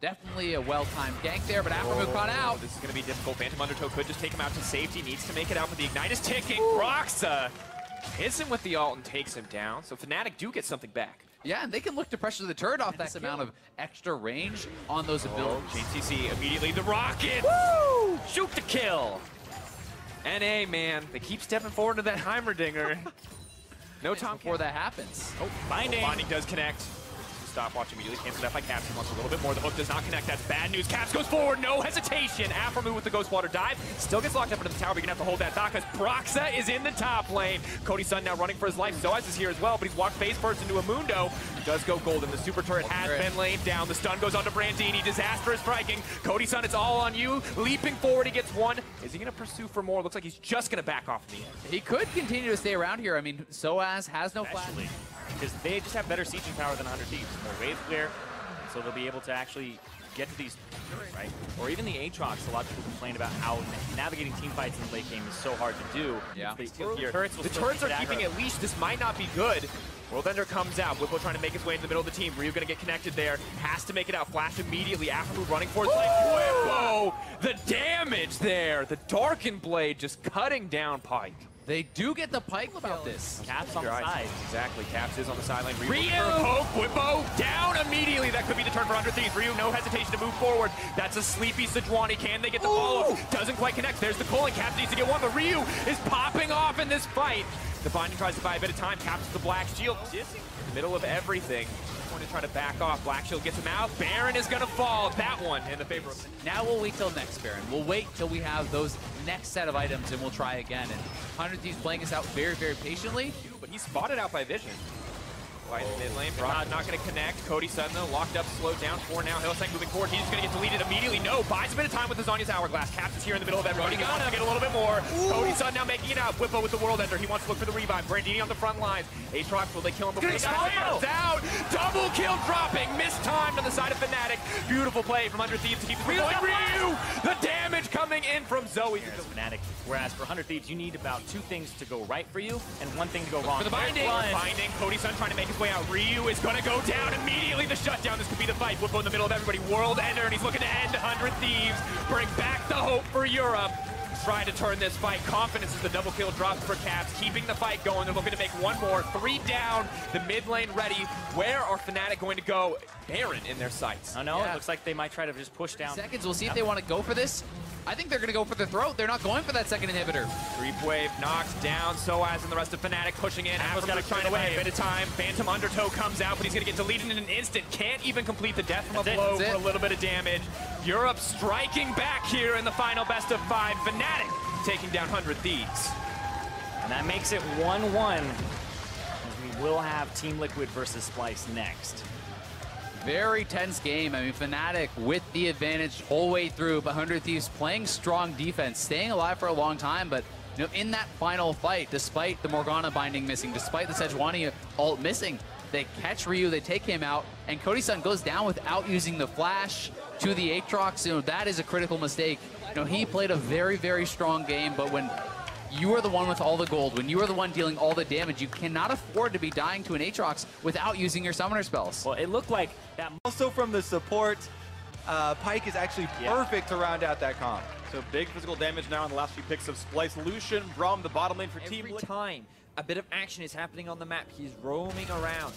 definitely a well-timed gank there, but Afro caught out. This is going to be difficult. Phantom Undertow could just take him out to safety. Needs to make it out, but the Ignite is ticking. Broxa hits him with the ult and takes him down. So Fnatic do get something back. Yeah, and they can look to pressure the turret off that amount of extra range on those abilities. JTC immediately the rocket. Woo! Shoot to kill. NA, man, they keep stepping forward to that Heimerdinger. No time before that happens. Oh, Binding does connect. Stopwatch immediately cancels out by Caps. He wants a little bit more. The hook does not connect. That's bad news. Caps goes forward. No hesitation. Afro with the Ghost Water dive. Still gets locked up into the tower, but you're going to have to hold that thought because Broxa is in the top lane. Cody Sun now running for his life. Zoaz is here as well, but he's walked face first into a Mundo. He does go golden. The super turret has been laid down. The stun goes onto Brandini. Disaster is striking. Cody Sun, it's all on you. Leaping forward, he gets one. Is he going to pursue for more? Looks like he's just going to back off in the end. He could continue to stay around here. I mean, Zoaz has no flash. Because they just have better sieging power than 100 Thieves. More wave clear, so they'll be able to actually get to these, right? Or even the Aatrox, a lot of people complain about how navigating team fights in the late game is so hard to do. Yeah. The turrets are keeping at least. This might not be good. World Ender comes out. Whippo trying to make his way into the middle of the team. Ryu going to get connected there. Has to make it out. Flash immediately. Afro running for his life. Whippo! The damage there. The Darkened Blade just cutting down Pike. They do get the Pike about this. Caps on the side. Exactly. Caps is on the sideline. Ryu! Whippo down immediately. That could be the turn for 100 Thieves. Ryu, no hesitation to move forward. That's a sleepy Sejuani. Can they get the follow? Doesn't quite connect. There's the calling. Caps needs to get one, but Ryu is popping off in this fight. The Binding tries to buy a bit of time. Caps the Black Shield. In the middle of everything. Going to try to back off. Black Shield gets him out. Baron is going to fall. That one in the favor of... Now we'll wait till next Baron. We'll wait till we have those next set of items and we'll try again. And 100 Thieves playing us out very, very patiently. But he's spotted out by Vision. Right in the mid lane. Brock not going to connect. Cody Sun though locked up, slowed down for now. Hylissang moving forward. He's just going to get deleted immediately. No, buys a bit of time with the Zhonya's Hourglass. Caps is here in the middle of everybody. Gonna get a little bit more. Cody Sun now making it out. Whippo with the World Ender. He wants to look for the revive. Brandini on the front lines. Aatrox, will they kill him before he dies? Out. Double kill dropping. Mistimed on the side of Fnatic. Beautiful play from 100 Thieves to keep the going. Ryu! The damage coming in from Zoe. Fnatic. Whereas for 100 Thieves, you need about 2 things to go right for you and 1 thing to go wrong. For the Binding. Cody Sun trying to make his way out. Ryu is going to go down immediately. The shutdown. This could be the fight. Whippo in the middle of everybody. World Ender, and he's looking to end 100 Thieves. Bring back the hope for Europe. Trying to turn this fight. Confidence as the double kill drops for Caps. Keeping the fight going. They're looking to make 1 more. 3 down. The mid lane ready. Where are Fnatic going to go? Baron in their sights. Oh no, it looks like they might try to just push down. Seconds. We'll see if they want to go for this. I think they're going to go for the throat. They're not going for that second inhibitor. Creep wave knocks down Zoaz and the rest of Fnatic pushing in. Afro's got to try to wait a bit of time. Phantom Undertow comes out, but he's going to get deleted in an instant. Can't even complete the death from a blow for a little bit of damage. Europe striking back here in the final best of 5. Fnatic taking down 100 Thieves. And that makes it 1-1. As we will have Team Liquid versus Splyce next. Very tense game. I mean, Fnatic with the advantage whole way through, but 100 Thieves playing strong defense, staying alive for a long time, but you know, in that final fight, despite the Morgana Binding missing, despite the Sejuani ult missing, they catch Ryu, they take him out, and Cody Sun goes down without using the flash to the Aatrox. You know, that is a critical mistake. You know, he played a very, very strong game, but when you are the one with all the gold, when you are the one dealing all the damage, you cannot afford to be dying to an Aatrox without using your summoner spells. Well, it looked like that. Also from the support, Pike is actually perfect to round out that comp. So big physical damage now on the last few picks of Splyce. Lucian from the bottom lane for Team Liquid. Every time a bit of action is happening on the map, he's roaming around.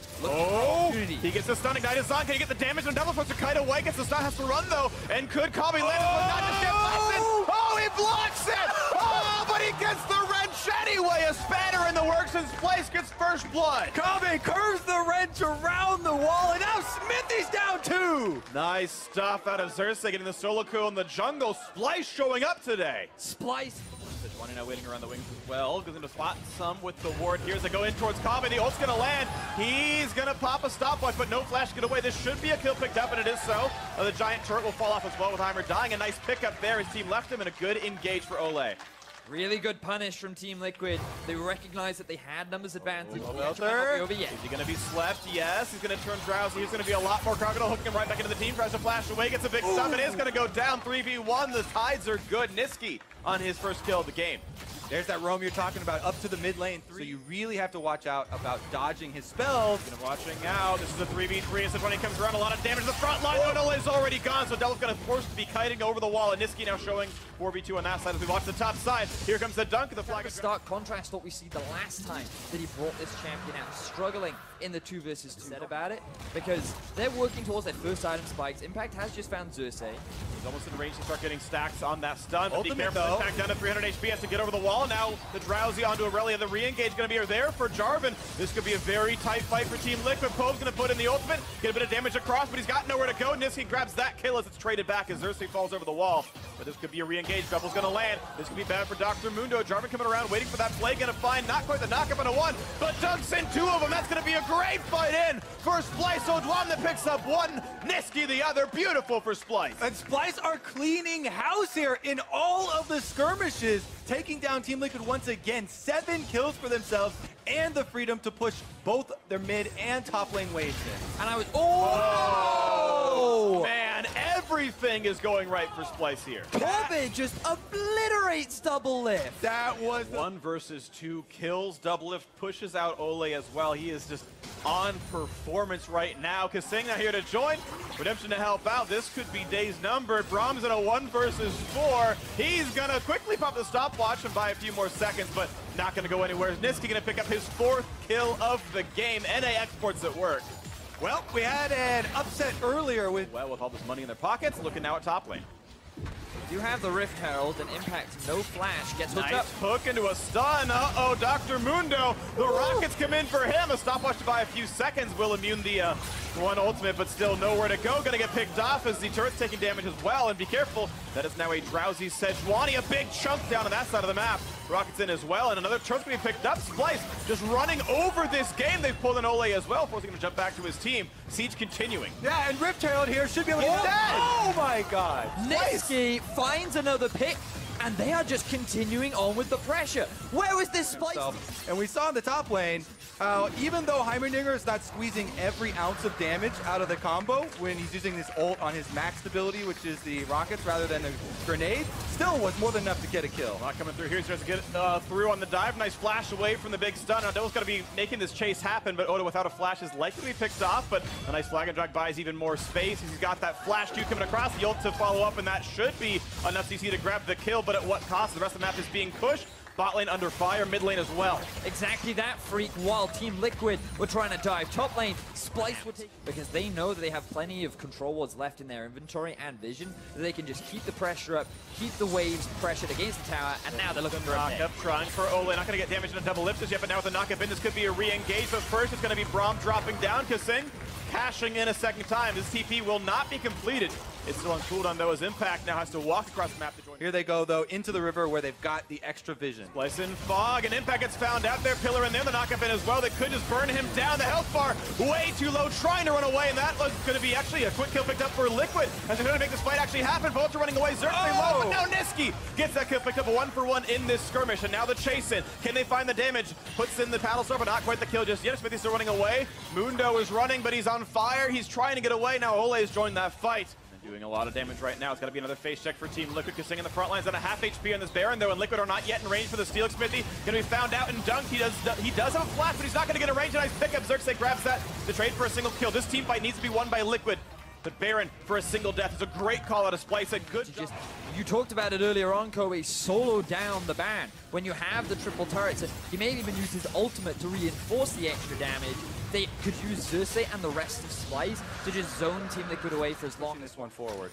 He gets the stun. Ignite is on. Can he get the damage on double force? Kaido White gets the stun, has to run though. And could Kami land it? Not just get blasted. Oh, he blocks it! Oh, but he gets the wrench anyway. A spanner in the works and Splyce gets first blood. Kami curves the wrench around the wall, and now Smithy's down 2. Nice stuff out of Xerxes getting the solo kill in the jungle. Splyce showing up today. Splyce Sejuani now waiting around the wings as well. Goes into spot some with the ward here as they go in towards Cobb, and the ult's gonna land. He's gonna pop a stopwatch, but no flash to get away. This should be a kill picked up, and it is so. The giant turret will fall off as well with Heimer dying. A nice pickup there. His team left him, and a good engage for Ole. Really good punish from Team Liquid. They recognized that they had numbers advantage. Is he going to be slept? Yes. He's going to turn drowsy. He's going to be a lot more Crocodile, hooking him right back into the team. Tries to flash away, gets a big stop. It is going to go down 3v1. The tides are good. Niski on his first kill of the game. There's that roam you're talking about up to the mid lane. So you really have to watch out about dodging his spells. Watching out. This is a 3v3 as Sejuani comes around. A lot of damage to the front line. Ole is already gone, so Devil's going to force to be kiting over the wall. And Niski now showing 4v2 on that side as we watch the top side. Here comes the dunk. The flag. Stark contrast what we see the last time that he brought this champion out, struggling in the 2 versus 2. Said about it because they're working towards their first item spikes. Impact has just found Xerxes. He's almost in range to start getting stacks on that stun. But be careful. Impact down to 300 HP, has to get over the wall. Now the drowsy onto Aurelia. The re-engage going to be there for Jarvan. This could be a very tight fight for Team Liquid. Poe's going to put in the ultimate, get a bit of damage across, but he's got nowhere to go. Niski grabs that kill as it's traded back as Xerxes falls over the wall. But this could be a re-engage. Double's going to land. This could be bad for Dr. Mundo. Jarvan coming around, waiting for that play. Going to find not quite the knockup on a 1, but dunks in 2 of them. That's going to be a great fight in for Splice. Odwan that picks up 1, Niski the other. Beautiful for Splice. And Splice are cleaning house here in all of the skirmishes, taking down Team Liquid once again. 7 kills for themselves and the freedom to push both their mid and top lane waves in. And I was, man, everything is going right for Splice here. Corbin just obliterates Double Lift. That was 1 versus 2 kills. Double Lift pushes out Ole as well. He is just on performance right now. Kasing now here to join. Redemption to help out. This could be days numbered. Brahms in a 1 versus 4. He's going to quickly pop the stopwatch and buy a few more seconds, but not going to go anywhere. Niski going to pick up his 4th kill of the game. NA Exports at work. Well, we had an upset earlier with all this money in their pockets, looking now at top lane. You have the Rift Herald and Impact, no flash, gets hooked nice up. Hook into a stun. Uh-oh, Dr. Mundo. The Rockets come in for him. A stopwatch to buy a few seconds will immune the 1 ultimate, but still nowhere to go. Gonna get picked off as the turret's taking damage as well. And be careful, that is now a drowsy Sejuani. A big chunk down on that side of the map. Rockets in as well, and another turret's gonna be picked up. Splice just running over this game. They've pulled in Ole as well, forcing him to jump back to his team. Siege continuing. Yeah, and Rift Herald here should be able to get dead. Oh my god. Niski finds another pick, and they are just continuing on with the pressure. Where was this Splice? And we saw in the top lane, even though Heimerdinger is not squeezing every ounce of damage out of the combo when he's using this ult on his max ability, which is the rockets rather than the grenade, still was more than enough to get a kill. Not coming through here. He tries to get through on the dive. Nice flash away from the big stun. Now Devil's going to be making this chase happen, but Oda without a flash is likely to be picked off, but a nice flag and drag buys even more space. He's got that flash too coming across, the ult to follow up, and that should be enough CC to grab the kill, but at what cost? The rest of the map is being pushed. Bot lane under fire, mid lane as well. Exactly that, Freak. While Team Liquid were trying to dive top lane, Splice would take, because they know that they have plenty of control wards left in their inventory and vision, that they can just keep the pressure up, keep the waves pressured against the tower, and now they're looking for a knock-up. Trying for Ole, not going to get damage in a double lift just yet, but now with the knock-up in, this could be a re-engage, but first it's going to be Braum dropping down. Kasing cashing in a second time. This TP will not be completed. It's still on cooldown though, as Impact now has to walk across the map to join. Here they go though, into the river where they've got the extra vision. Splice in fog, and Impact gets found out there. Pillar in there, the knockup in as well. They could just burn him down. The health bar way too low, trying to run away, and that was going to be actually a quick kill picked up for Liquid. As they're going to make this fight actually happen. Both are running away. Xerxes low, but now Niski gets that kill picked up, a 1-for-1 in this skirmish, and now the chase in. Can they find the damage? Puts in the paddle star, but not quite the kill just yet. Smithy's still running away. Mundo is running, but he's on fire. He's trying to get away. Now Ole has joined that fight. Doing a lot of damage right now. It's got to be another face check for Team Liquid. Kasing in the front lines at a half HP on this Baron, though, and Liquid are not yet in range for the steal. Smithy going to be found out and dunked. He does have a flash, but he's not going to get a range. A nice pickup. Xerxes grabs that to trade for a single kill. This team fight needs to be won by Liquid. But Baron for a single death is a great call out of Splice. A good job. You talked about it earlier on, Kobe, solo down the ban. When you have the triple turrets, he may even use his ultimate to reinforce the extra damage. They could use Xerxes and the rest of Splice to just zone Team Liquid away for as long as this one forward.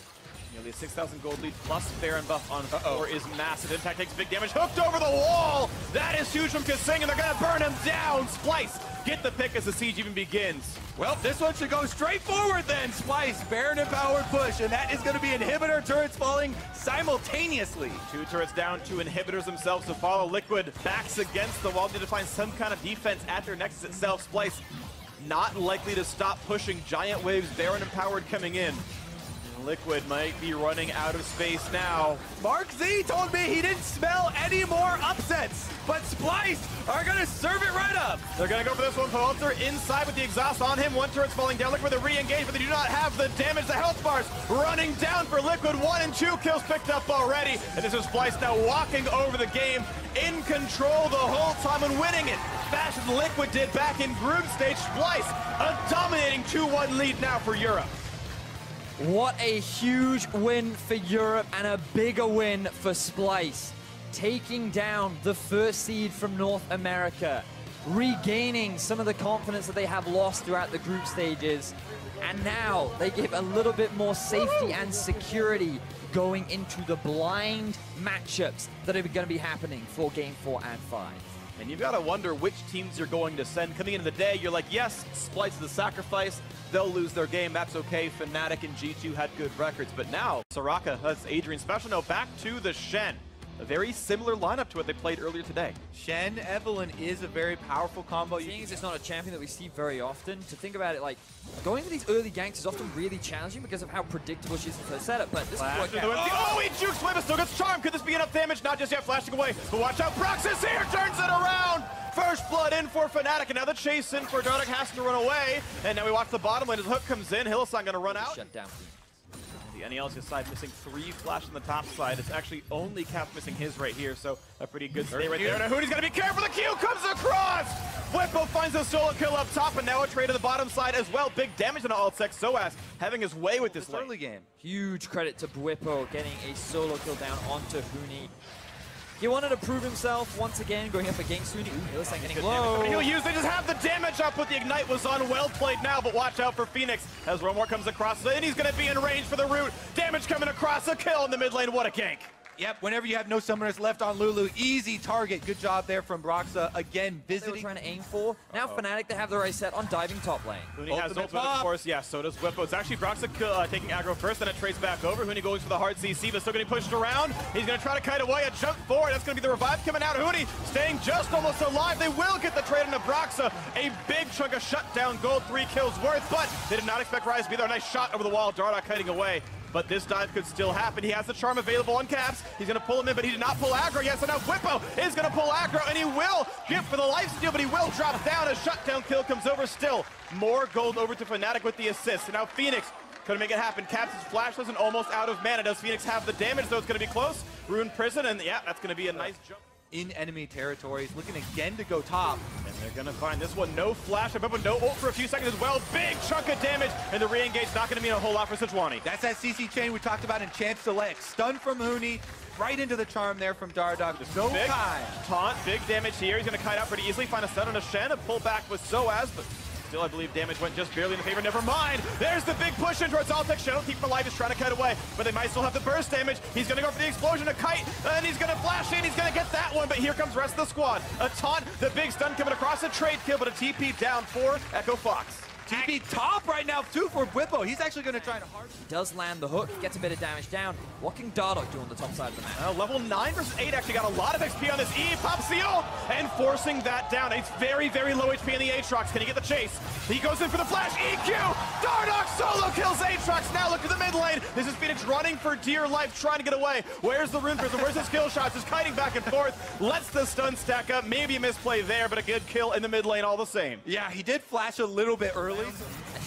Nearly a 6,000 gold lead plus Baron buff on 4 is massive. Impact takes big damage. Hooked over the wall! That is huge from Kasing, and they're going to burn him down. Splice, get the pick as the siege even begins. Well, this one should go straight forward then. Splice, Baron empowered push, and that is going to be inhibitor turrets falling simultaneously. 2 turrets down, 2 inhibitors themselves to follow. Liquid backs against the wall. Need to find some kind of defense at their nexus itself. Splice not likely to stop pushing. Giant waves, Baron empowered coming in. Liquid might be running out of space now. Mark Z told me he didn't smell any more upsets, but Splice are going to serve it right up. They're going to go for this one. Pulitzer inside with the exhaust on him. 1 turret's falling down. Liquid with a re-engage, but they do not have the damage. The health bars running down for Liquid. 1 and 2 kills picked up already. And this is Splice now walking over the game, in control the whole time and winning it. Fast as Liquid did back in group stage. Splice, a dominating 2-1 lead now for Europe. What a huge win for Europe and a bigger win for Splice. Taking down the first seed from North America, regaining some of the confidence that they have lost throughout the group stages. And now they give a little bit more safety and security going into the blind matchups that are going to be happening for Game 4 and 5. And you've got to wonder which teams you're going to send. Coming into the day, you're like, yes, Splice is a sacrifice. They'll lose their game. That's okay. Fnatic and G2 had good records. But now, Soraka has Adrian special. No, back to the Shen. A very similar lineup to what they played earlier today. Shen, Evelyn is a very powerful combo. Seeing as it's not a champion that we see very often, to think about it, like, going for these early ganks is often really challenging because of how predictable she is in her setup, but this is working out. Oh, he jukes Webber, still gets charm. Could this be enough damage? Not just yet, flashing away. But watch out, Proxys here, turns it around. First blood in for Fnatic, and now the chase in for Dardoch has to run away. And now we watch the bottom lane as the hook comes in. Hillsong gonna run out. Shut down. The NEL's side missing 3 flash on the top side. It's actually only Cap missing his right here, so a pretty good stay right there. Now Hoonie's gonna be careful, the Q comes across! Whippo finds a solo kill up top, and now a trade to the bottom side as well. Big damage on Altsec. Soaz having his way with this early game. Huge credit to Bwipo getting a solo kill down onto Hooney. He wanted to prove himself once again, going up against Hooney. Ooh, looks like getting low. He'll use, they just have the damage up, but the Ignite was on. Well played now, but watch out for Phoenix as Romor comes across, and he's gonna be in range for the root. Damage coming across, a kill in the mid lane. What a gank. Yep, whenever you have no summoners left on Lulu, easy target. Good job there from Broxa. Again, visiting. They were trying to aim for. Now Fnatic, they have their eyes set on diving top lane. Hooney has ultimate, of course. Yeah, so does Whippo. It's actually Broxa taking aggro first, then it traces back over. Hooney goes for the hard CC, but still getting pushed around. He's going to try to kite away, a jump forward. That's going to be the revive coming out. Hooney staying just almost alive. They will get the trade into Broxa. A big chunk of shutdown gold, 3 kills worth, but they did not expect Rise to be there. A nice shot over the wall. Dardoch kiting away. But this dive could still happen. He has the charm available on Caps. He's going to pull him in, but he did not pull aggro. Yes, and now Whippo is going to pull aggro, and he will get for the lifesteal, but he will drop down. A shutdown kill comes over still. More gold over to Fnatic with the assist. And now Phoenix couldn't make it happen. Caps is flashless and almost out of mana. Does Phoenix have the damage, though? It's going to be close. Ruined Prison, and yeah, that's going to be a nice jump. In enemy territories, looking again to go top. And they're gonna find this one. No flash, but no ult for a few seconds as well. Big chunk of damage, and the re-engage not gonna mean a whole lot for Sejuani. That's that CC chain we talked about in Champ Select. Stun from Hooney, right into the charm there from Dardoch. Just no time. Taunt, big damage here. He's gonna kite out pretty easily, find a stun on a Shen, a pull back with Soaz, but still, I believe damage went just barely in the favor. Never mind. There's the big push in towards Altek. Shadow keep him alive. He's trying to kite away, but they might still have the burst damage. He's going to go for the explosion, a kite, and he's going to flash in. He's going to get that one, but here comes the rest of the squad. A taunt, the big stun coming across, a trade kill, but a TP down for Echo Fox. TP top right now, too, for Whippo. He's actually going to try to hard. He does land the hook, gets a bit of damage down. What can Dardoch do on the top side of the map? Level 9 versus 8 actually got a lot of XP on this E. Pops the ult and forcing that down. It's very, very low HP in the Aatrox. Can he get the chase? He goes in for the flash. EQ! Dardoch solo kills Aatrox. Now look at the mid lane. This is Phoenix running for dear life, trying to get away. Where's the Rune Prison? Where's the skill shots? Just kiting back and forth. Lets the stun stack up. Maybe a misplay there, but a good kill in the mid lane all the same. Yeah, he did flash a little bit early. You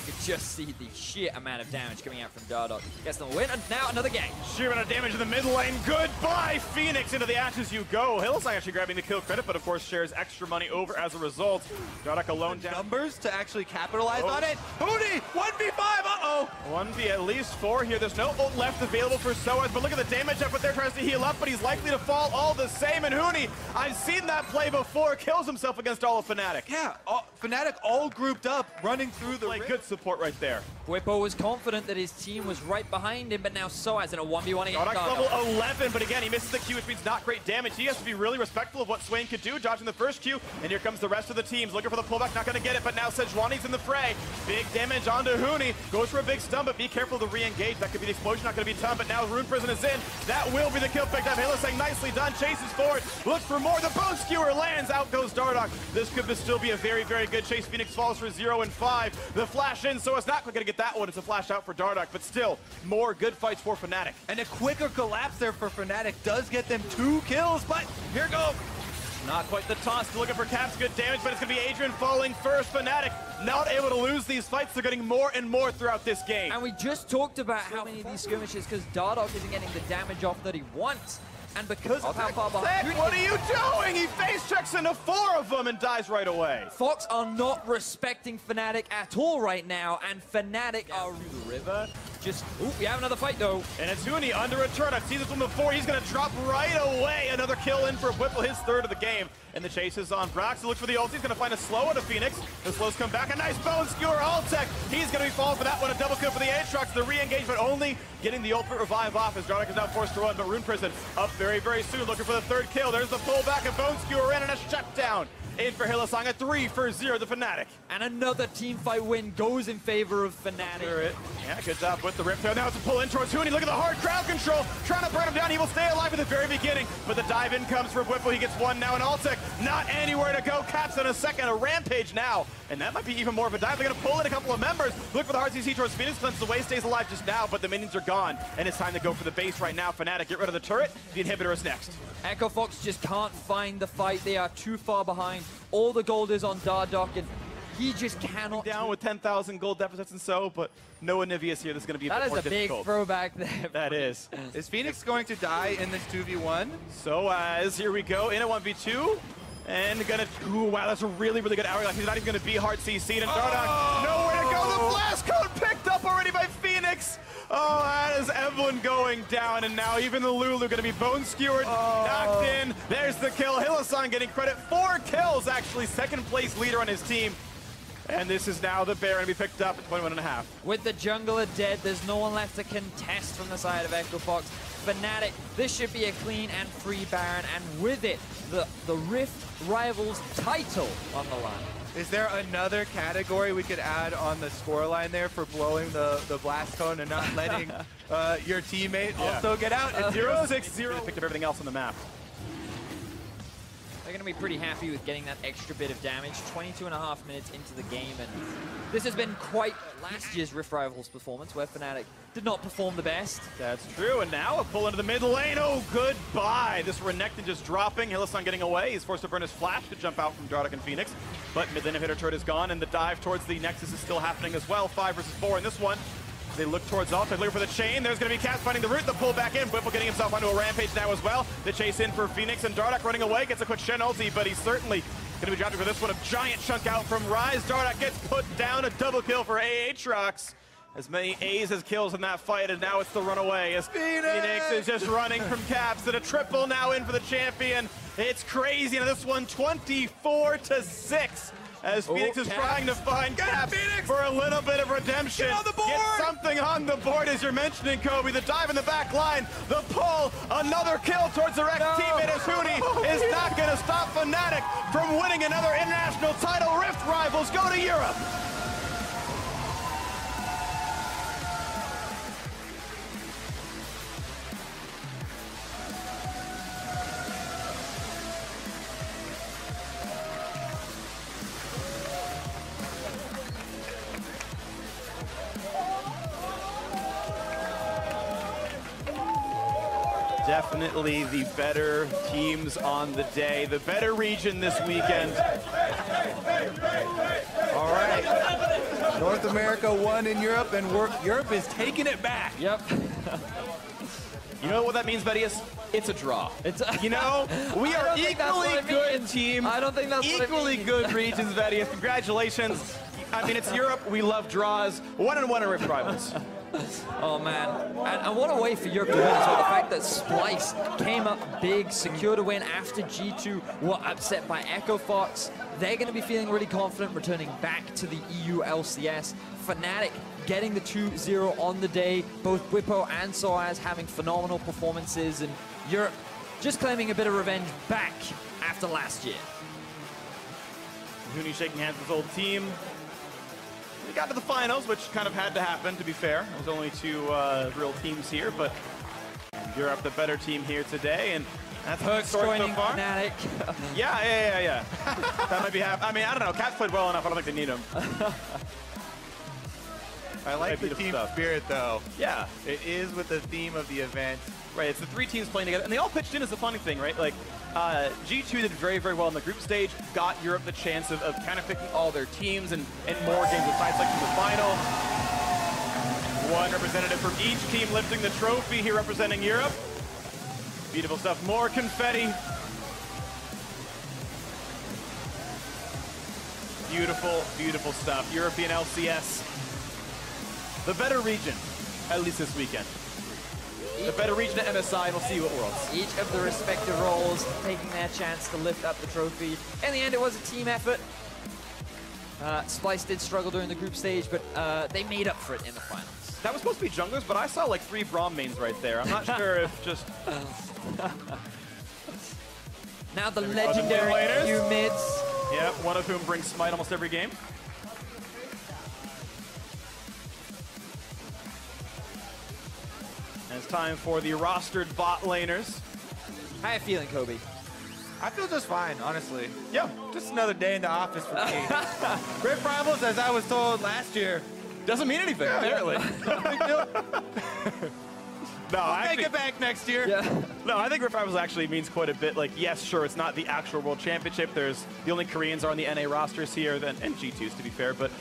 could just see the sheer amount of damage coming out from Dardoch. Gets the win, and now another game. Sheer amount of damage in the mid lane. Goodbye, Phoenix. Into the ashes you go. Hillsong actually grabbing the kill credit, but of course shares extra money over as a result. Dardoch alone down. Numbers to actually capitalize on it. Hooney, 1v5. Uh-oh. now. 1v at least 4 here. There's no ult left available for Soaz, but look at the damage effort there. Tries to heal up, but he's likely to fall all the same. And Huni, I've seen that play before, kills himself against all of Fnatic. Yeah, Fnatic all grouped up, running through the Good support right there. Whippo was confident that his team was right behind him, but now Soaz in a 1v1 against Dardoch level 11, but again, he misses the Q, which means not great damage. He has to be really respectful of what Swain could do, dodging the first Q, and here comes the rest of the teams, looking for the pullback, not going to get it, but now Sejuani's in the fray. Big damage onto Huni, goes for a big stun, but be careful to re-engage. That could be the explosion, not going to be ton, but now Rune Prison is in. That will be the kill picked up. Hylissang nicely done, chases forward, looks for more. The Bone Skewer lands, out goes Dardoch. This could still be a very, very good chase. Phoenix falls for 0 and 5. The flash in, so it's not going to get that one. It's a flash out for Dardoch, but still, more good fights for Fnatic. And a quicker collapse there for Fnatic does get them 2 kills, but here goes. Not quite the toss, looking for Caps, good damage, but it's going to be Adrian falling first. Fnatic not able to lose these fights. They're getting more and more throughout this game. And we just talked about how many of these skirmishes, because Dardoch isn't getting the damage off that he wants. And because of how far behind... What are you doing? He face checks into 4 of them and dies right away. Fox are not respecting Fnatic at all right now, and Fnatic are through the river. Just, ooh, we have another fight though. And it's Huni under a turn. I've seen this one before. He's going to drop right away. Another kill in for Whipple, his 3rd of the game. And the chase is on Brox. He looks for the ult. He's going to find a slow out of Phoenix. The slows come back. A nice Bone Skewer ult-tech. He's going to be falling for that one. A double kill for the Aatrox. The re-engagement only getting the ultimate revive off as Dardoch is now forced to run. But Rune Prison up very, very soon. Looking for the 3rd kill. There's the pullback of Bone Skewer in and a shutdown. In for Hylissang, a 3-0 the Fnatic. And another team fight win goes in favor of Fnatic. Yeah, good job with the rip there. Now it's a pull in towards Huni. Look at the hard crowd control. Trying to burn him down. He will stay alive at the very beginning. But the dive in comes for Whipple. He gets 1 now. And ult-tech, not anywhere to go. Caps in a second. A rampage now. And that might be even more of a dive. They're going to pull in a couple of members. Look for the hard CC towards Phoenix. Cleanses away, stays alive just now. But the minions are gone. And it's time to go for the base right now. Fnatic, get rid of the turret. The inhibitor is next. Echo Fox just can't find the fight. They are too far behind. All the gold is on Dardoch, and he just cannot... Down with 10,000 gold deficits and so, but no Anivius here. This is going to be a bit more difficult. That is a big throwback there. That is. Is Phoenix going to die in this 2v1? So as here we go in a 1v2. And gonna, ooh, wow, that's a really, really good hourglass. He's not even gonna be hard CC'd, and Dardoch, nowhere to go. The blast code picked up already by Phoenix. Oh, that is Evelyn going down, and now even the Lulu gonna be bone skewered, knocked in. There's the kill. Hylissang getting credit. 4 kills, actually, 2nd place leader on his team. And this is now the Baron to be picked up at 21.5. With the jungler dead, there's no one left to contest from the side of Echo Fox. Fnatic, this should be a clean and free Baron, and with it, the Rift Rivals title on the line. Is there another category we could add on the scoreline there for blowing the blast cone and not letting your teammate also get out? It's 0-6-0. Picked up everything else on the map. They're going to be pretty happy with getting that extra bit of damage. 22.5 minutes into the game, and this has been quite last year's Rift Rivals performance, where Fnatic did not perform the best. That's true, and now a pull into the mid lane. Oh, goodbye. This Renekton just dropping. Hylissang getting away. He's forced to burn his flash to jump out from Dardoch and Phoenix. But mid lane inhibitor turret is gone, and the dive towards the Nexus is still happening as well. 5 versus 4 in this one. They look towards ult, they look for the chain. There's going to be Caps finding the root, the pull back in. Whipple getting himself onto a rampage now as well. The chase in for Phoenix, and Dardoch running away. Gets a quick Shen ulti, but he's certainly going to be dropping for this one. A giant chunk out from Rise. Dardoch gets put down. A double kill for Aatrox. As many A's as kills in that fight, and now it's the runaway as Phoenix is just running from Caps. And a triple now in for the champion. It's crazy. And this one, 24-6. As Phoenix is trying to find Caps for a little bit of redemption. Get on the board! Get something on the board as you're mentioning, Kobe. The dive in the back line, the pull, another kill towards their ex-teammate as Huni is not going to stop Fnatic from winning another international title. Rift Rivals go to Europe. Definitely the better teams on the day, the better region this weekend. All right, North America won in Europe, and Europe is taking it back. Yep. You know what that means, Vedius? It's a draw. You know, we are equally good team. I don't think that's equally good regions, Vedius. Congratulations. I mean, it's Europe. We love draws. 1-1 in Rift Rivals. Oh, man. And what a way for Europe to win as well. The fact that Splice came up big, secured a win after G2 were upset by Echo Fox. They're going to be feeling really confident returning back to the EU LCS. Fnatic getting the 2-0 on the day. Both Whippo and Soaz having phenomenal performances. And Europe just claiming a bit of revenge back after last year. Huni shaking hands with his old team. We got to the finals, which kind of had to happen, to be fair. There's only two real teams here, but Europe the better team here today, and that's Perks joining so far. Fnatic. Yeah. That might be I mean, I don't know. Caps played well enough. I don't think they need him. I like the team spirit, though. Yeah. It is with the theme of the event. Right, it's the three teams playing together, and they all pitched in is the funny thing, right? Like, G2 did very, very well in the group stage, got Europe the chance of kind of picking all their teams and more games with side selections in the final. One representative from each team lifting the trophy here representing Europe. Beautiful stuff. More confetti. Beautiful, beautiful stuff. European LCS. The better region, at least this weekend. The better region at MSI, and we'll see you at Worlds. Each of the respective roles taking their chance to lift up the trophy. In the end, it was a team effort. Splice did struggle during the group stage, but they made up for it in the finals. That was supposed to be junglers, but I saw like 3 Braum mains right there. I'm not sure if just... Now the legendary few mids. Yep, one of whom brings Smite almost every game. And it's time for the rostered bot laners. How you feeling, Kobe? I feel just fine, honestly. Yeah. Just another day in the office for me. Rift Rivals, as I was told last year, doesn't mean anything, apparently. No, I'll take it back next year. Yeah. No, I think Rift Rivals actually means quite a bit. Like, yes, sure, it's not the actual World Championship. There's the only Koreans are on the NA rosters here, and G2s, to be fair. But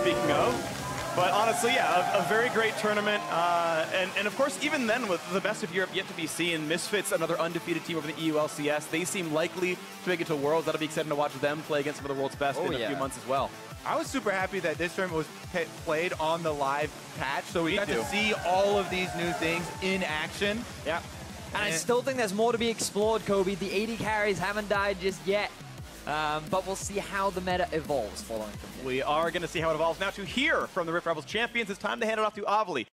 speaking of... But honestly, yeah, a very great tournament. And of course, even then, with the best of Europe yet to be seen, Misfits, another undefeated team over the EU LCS, they seem likely to make it to Worlds. That'll be exciting to watch them play against some of the world's best in a few months as well. I was super happy that this tournament was played on the live patch, so we got to see all of these new things in action. Yeah. And I still think there's more to be explored, Kobe. The 80 carries haven't died just yet. But we'll see how the meta evolves following from here. We are going to see how it evolves. Now to hear from the Rift Rivals champions, it's time to hand it off to Avali.